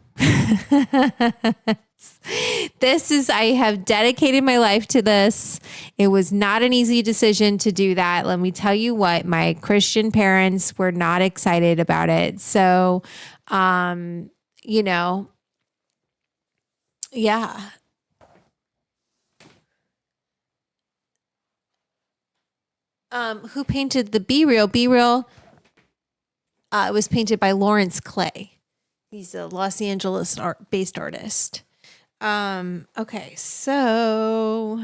S1: I have dedicated my life to this. It was not an easy decision to do that. Let me tell you what, my Christian parents were not excited about it. So, yeah. Who painted the Be Real? Be Real, it was painted by Lawrence Clay. He's a Los Angeles based artist. Okay, so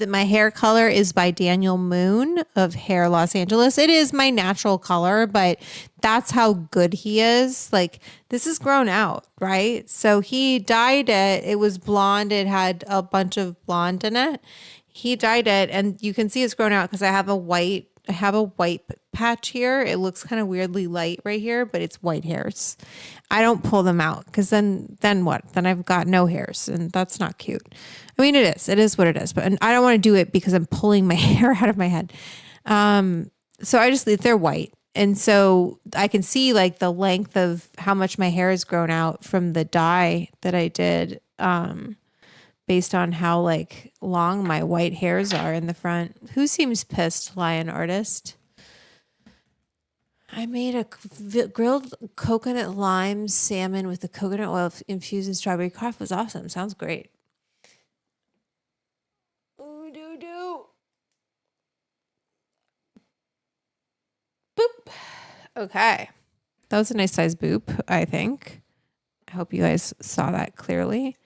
S1: my hair color is by Daniel Moon of Hair Los Angeles. It is my natural color, but that's how good he is. This is grown out, right? So he dyed it. It was blonde. It had a bunch of blonde in it. He dyed it, and you can see it's grown out because I have a white patch here. It looks kind of weirdly light right here, but it's white hairs. I don't pull them out because then what? Then I've got no hairs, and that's not cute. I mean, it is what it is, but I don't want to do it because I'm pulling my hair out of my head. So I just leave, they're white. And so I can see the length of how much my hair has grown out from the dye that I did, based on how long my white hairs are in the front. Who seems pissed, Lion Artist? I made a grilled coconut lime salmon with the coconut oil infused in strawberry coffee. Was awesome. Sounds great. Ooh, do. Boop. Okay. That was a nice size boop, I think. I hope you guys saw that clearly.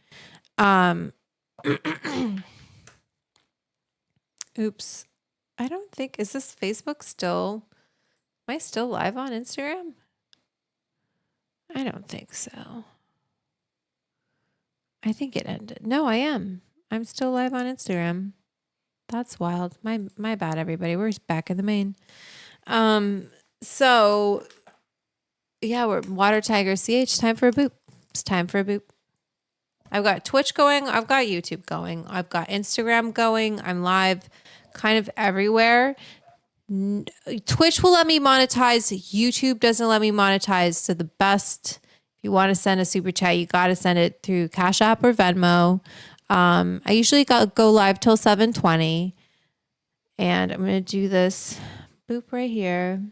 S1: Oops. I don't think, is this Facebook still, am I still live on Instagram? I don't think so. I think it ended. No, I am. I'm still live on Instagram. That's wild. My bad, everybody. We're back in the main. So yeah, we're Water Tiger CH. Time for a boop. It's time for a boop. I've got Twitch going. I've got YouTube going. I've got Instagram going. I'm live kind of everywhere. Twitch will let me monetize. YouTube doesn't let me monetize. So the best, if you want to send a super chat, you got to send it through Cash App or Venmo. I usually go live till 7:20. And I'm going to do this boop right here.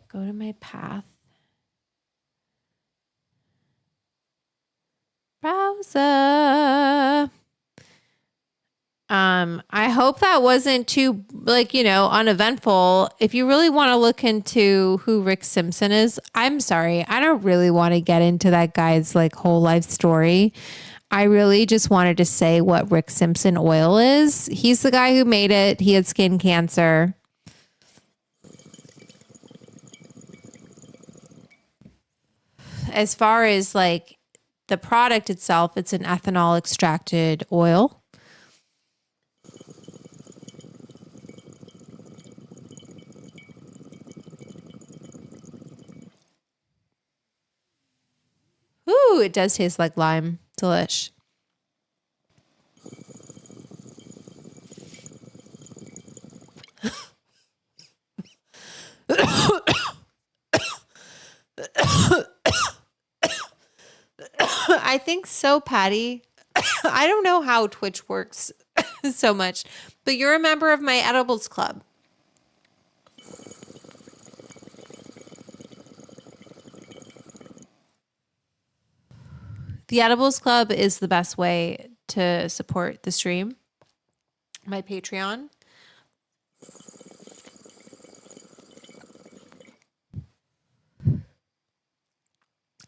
S1: Go to my path. Browser. I hope that wasn't too uneventful. If you really want to look into who Rick Simpson is, I'm sorry. I don't really want to get into that guy's whole life story. I really just wanted to say what Rick Simpson Oil is. He's the guy who made it. He had skin cancer. As far as the product itself, it's an ethanol extracted oil. Ooh, it does taste like lime. Delish. I think so, Patty. I don't know how Twitch works so much, but you're a member of my edibles club. The edibles club is the best way to support the stream. My Patreon.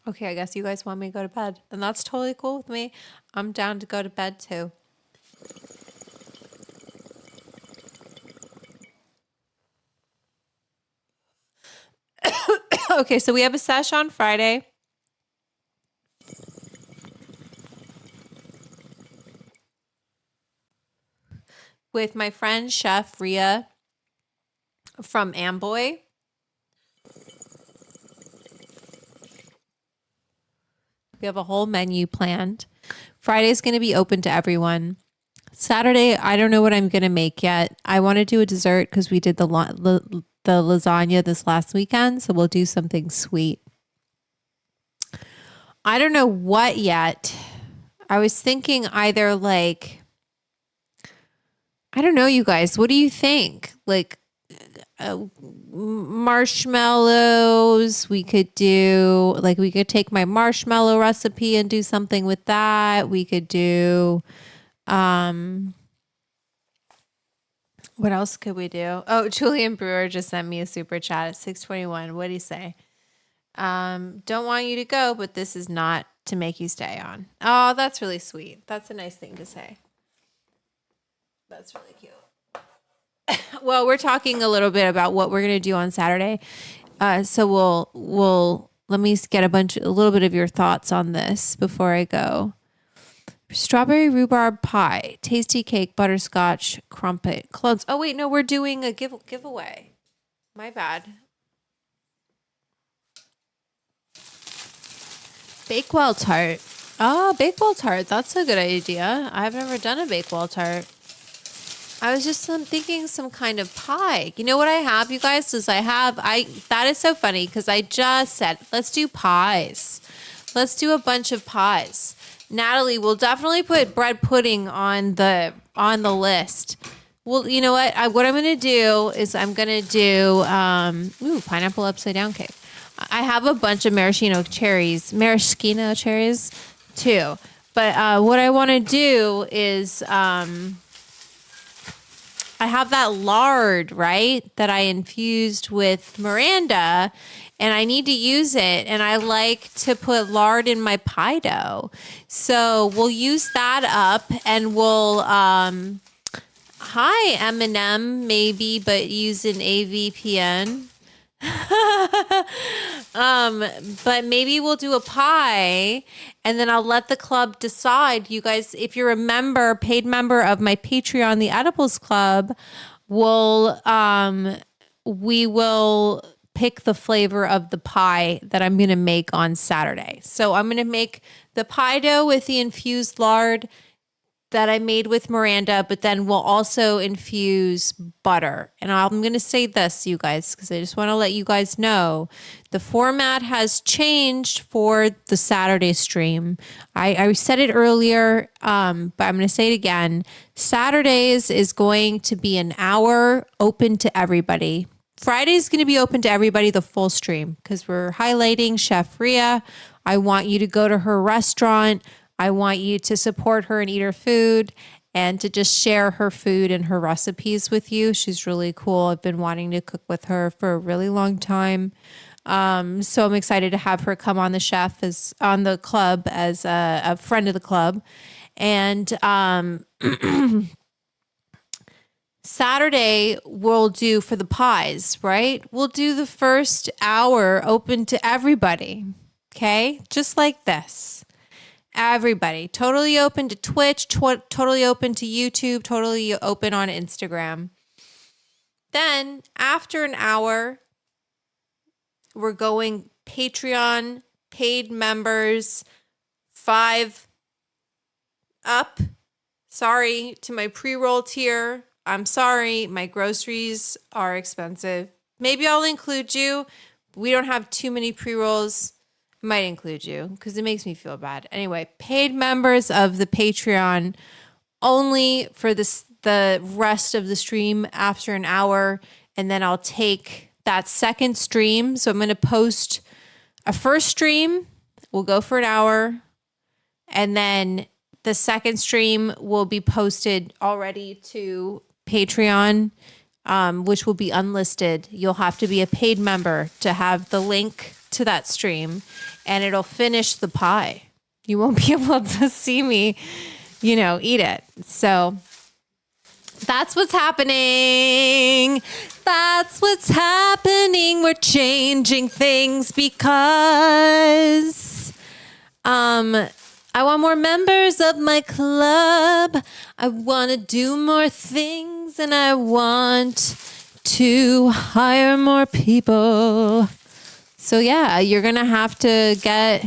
S1: Okay, I guess you guys want me to go to bed, and that's totally cool with me. I'm down to go to bed too. Okay, so we have a sesh on Friday. With my friend Chef Rhea from Amboy. We have a whole menu planned. Friday's going to be open to everyone. Saturday, I don't know what I'm going to make yet. I want to do a dessert because we did the lasagna this last weekend, so we'll do something sweet. I don't know what yet. I was thinking either like, I don't know, you guys. What do you think? Like marshmallows. We could do like, we could take my marshmallow recipe and do something with that. We could do, what else could we do? Oh, Julian Brewer just sent me a super chat at 6:21. What do you say? Don't want you to go, but this is not to make you stay on. Oh, that's really sweet. That's a nice thing to say. That's really cute. Well, we're talking a little bit about what we're going to do on Saturday. So we'll let me get a little bit of your thoughts on this before I go. Strawberry rhubarb pie, tasty cake, butterscotch, crumpet, clones. Oh wait, no, we're doing a giveaway. My bad. Bakewell tart. Oh, Bakewell tart. That's a good idea. I've never done a Bakewell tart. I was just thinking some kind of pie. You know what I have, you guys? That is so funny because I just said, let's do pies. Let's do a bunch of pies. Natalie, we'll definitely put bread pudding on the list. Well, you know what? What I'm going to do is I'm going to do pineapple upside down cake. I have a bunch of maraschino cherries too. But what I want to do is I have that lard, right, that I infused with Miranda, and I need to use it, and I like to put lard in my pie dough. So we'll use that up, and we'll, hi, M&M, maybe, but use an AVPN. But maybe we'll do a pie, and then I'll let the club decide. You guys, if you're a paid member of my Patreon, the Edibles Club, we will pick the flavor of the pie that I'm going to make on Saturday. So I'm going to make the pie dough with the infused lard that I made with Miranda, but then we'll also infuse butter. And I'm going to say this, you guys, because I just want to let you guys know the format has changed for the Saturday stream. I said it earlier, but I'm going to say it again. Saturdays is going to be an hour open to everybody. Friday is going to be open to everybody, the full stream, because we're highlighting Chef Rhea. I want you to go to her restaurant. I want you to support her and eat her food and to just share her food and her recipes with you. She's really cool. I've been wanting to cook with her for a really long time. So I'm excited to have her come on the club as a friend of the club. And Saturday we'll do for the pies, right? We'll do the first hour open to everybody. Okay? Just like this. Everybody. Totally open to Twitch, totally open to YouTube, totally open on Instagram. Then after an hour, we're going Patreon, paid members, 5 up. Sorry to my pre-roll tier. I'm sorry, my groceries are expensive. Maybe I'll include you. We don't have too many pre-rolls. I might include you because it makes me feel bad. Anyway, paid members of the Patreon only for the rest of the stream after an hour. And then I'll take that second stream. So I'm going to post a first stream. We'll go for an hour. And then the second stream will be posted already to Patreon, which will be unlisted. You'll have to be a paid member to have the link to that stream, and it'll finish the pie. You won't be able to see me, eat it. So that's what's happening. That's what's happening. We're changing things because I want more members of my club. I want to do more things, and I want to hire more people. So yeah, you're going to have to get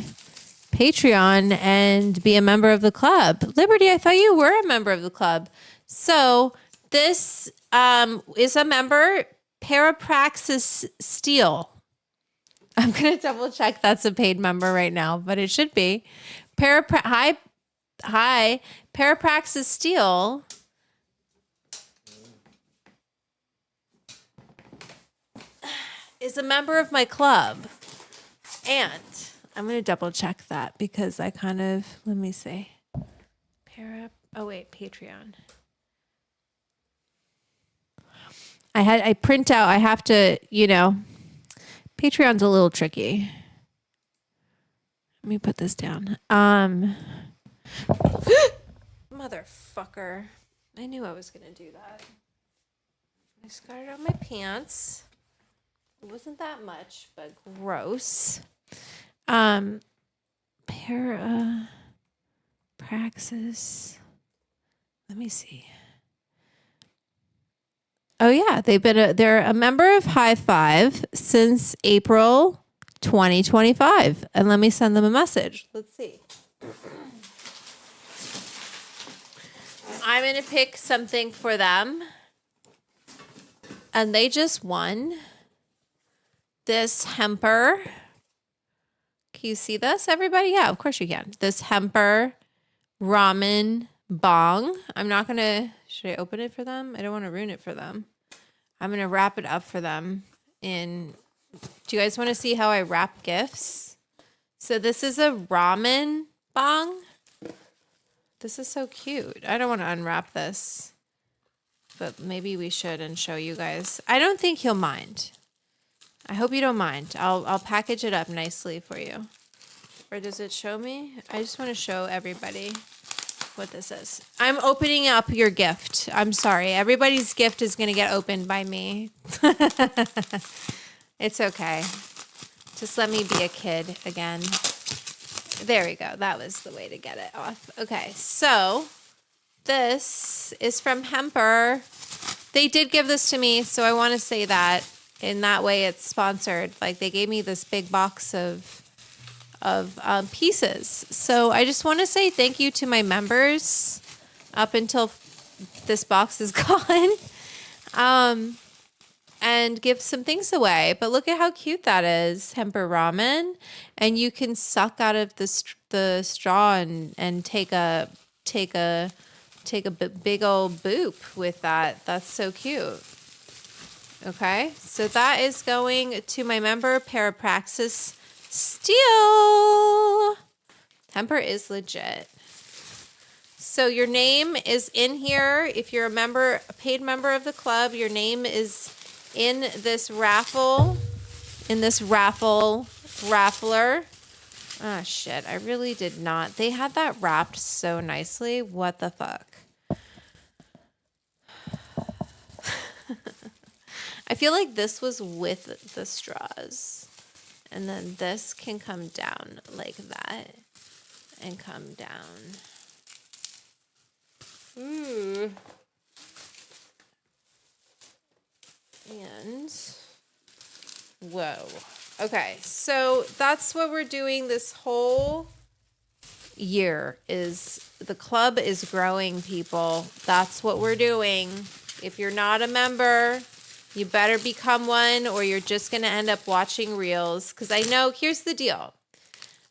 S1: Patreon and be a member of the club. Liberty, I thought you were a member of the club. So this is a member, Parapraxis Steel. I'm going to double check that's a paid member right now, but it should be. Hi, Parapraxis Steel. Is a member of my club. And I'm going to double check that because I let me see. Patreon. I print out, I have to, Patreon's a little tricky. Let me put this down. Motherfucker. I knew I was going to do that. I just got it on my pants. It wasn't that much, but gross. Praxis. Let me see. Oh yeah, they're a member of High Five since April 2025. And let me send them a message. Let's see. I'm going to pick something for them. And they just won this Hemper. Can you see this, everybody? Yeah, of course you can. This Hemper ramen bong. I'm not going to... Should I open it for them? I don't want to ruin it for them. I'm going to wrap it up for them in... Do you guys want to see how I wrap gifts? So this is a ramen bong. This is so cute. I don't want to unwrap this, but maybe we should and show you guys. I don't think he'll mind. I hope you don't mind. I'll package it up nicely for you. Or does it show me? I just want to show everybody what this is. I'm opening up your gift. I'm sorry. Everybody's gift is going to get opened by me. It's okay. Just let me be a kid again. There we go. That was the way to get it off. Okay, so this is from Hemper. They did give this to me, so I want to say that. In that way, it's sponsored. Like, they gave me this big box of pieces. So I just want to say thank you to my members up until this box is gone. And give some things away. But look at how cute that is, Hemper ramen. And you can suck out of the straw and take a big old boop with that. That's so cute. Okay, so that is going to my member, Parapraxis Steel. Hemper is legit. So your name is in here. If you're a paid member of the club, your name is in this raffler. Oh shit, I really did not. They had that wrapped so nicely. What the fuck? I feel like this was with the straws. And then this can come down like that. And come down. Ooh. And, whoa. Okay, so that's what we're doing this whole year is the club is growing, people. That's what we're doing. If you're not a member, you better become one or you're just going to end up watching reels. Because I know, here's the deal.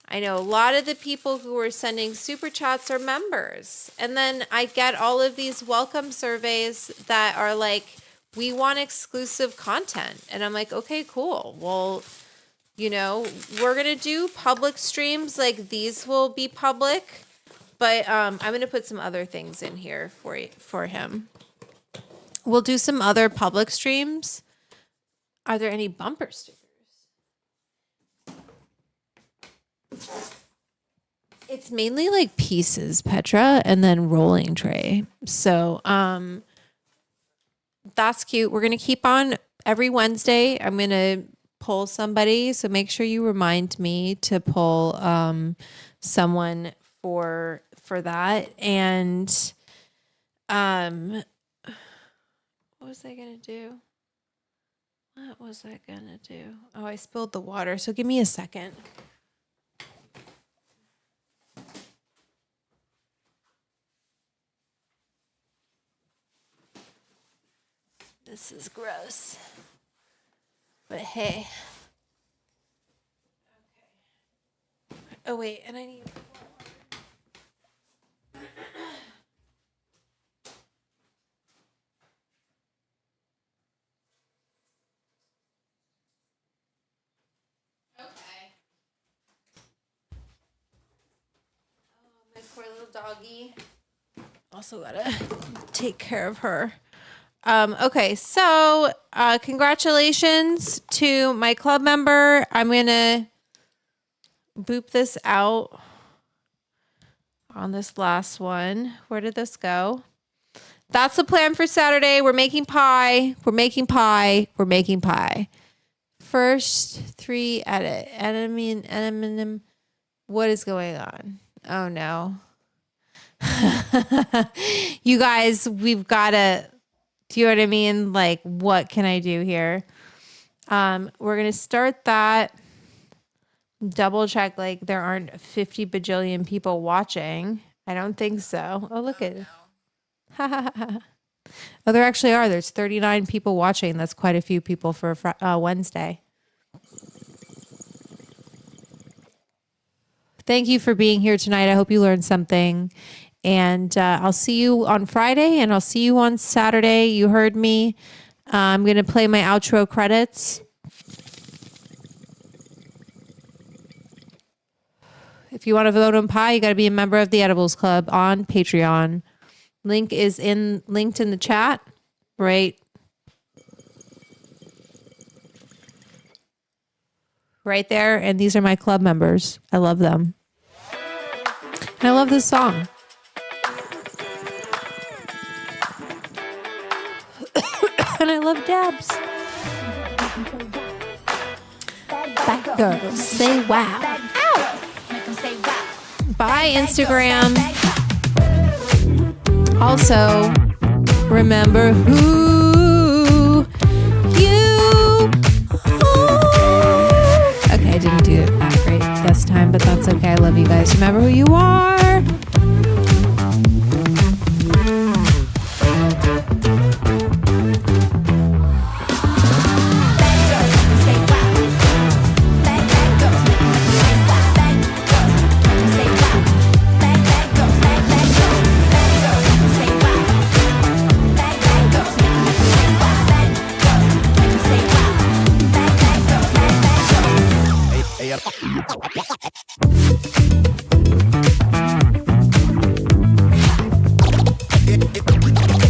S1: I know a lot of the people who are sending super chats are members. And then I get all of these welcome surveys that are like, we want exclusive content. And I'm like, okay, cool. Well, you know, we're going to do public streams. Like these will be public. But I'm going to put some other things in here for him. We'll do some other public streams. Are there any bumper stickers? It's mainly like pieces, Petra, and then rolling tray. So that's cute. We're going to keep on every Wednesday. I'm going to pull somebody. So make sure you remind me to pull someone for that. And what was I going to do? What was I going to do? Oh, I spilled the water. So give me a second. This is gross. But hey. Okay. Oh, wait. And I need... My poor little doggy. Also gotta take care of her. Okay, so congratulations to my club member. I'm gonna boop this out on this last one. Where did this go? That's the plan for Saturday. We're making pie. We're making pie. We're making pie. First 3 edit. Enemy. What is going on? Oh no. You guys, we've got to, do you know what I mean? Like, what can I do here? We're going to start that. Double check, like, there aren't 50 bajillion people watching. I don't think so. Oh, look at it. Oh, there actually are. There's 39 people watching. That's quite a few people for Wednesday. Thank you for being here tonight. I hope you learned something. And I'll see you on Friday and I'll see you on Saturday. You heard me. I'm going to play my outro credits. If you want to vote on pie, you got to be a member of the Edibles Club on Patreon. Link is linked in the chat, right there. And these are my club members. I love them. And I love this song. And I love dabs. Bye, girls. Say wow. Ow. Bye, Instagram. Also, remember who you are. Okay, I didn't do it that great this time, but that's okay. I love you guys. Remember who you are.
S11: It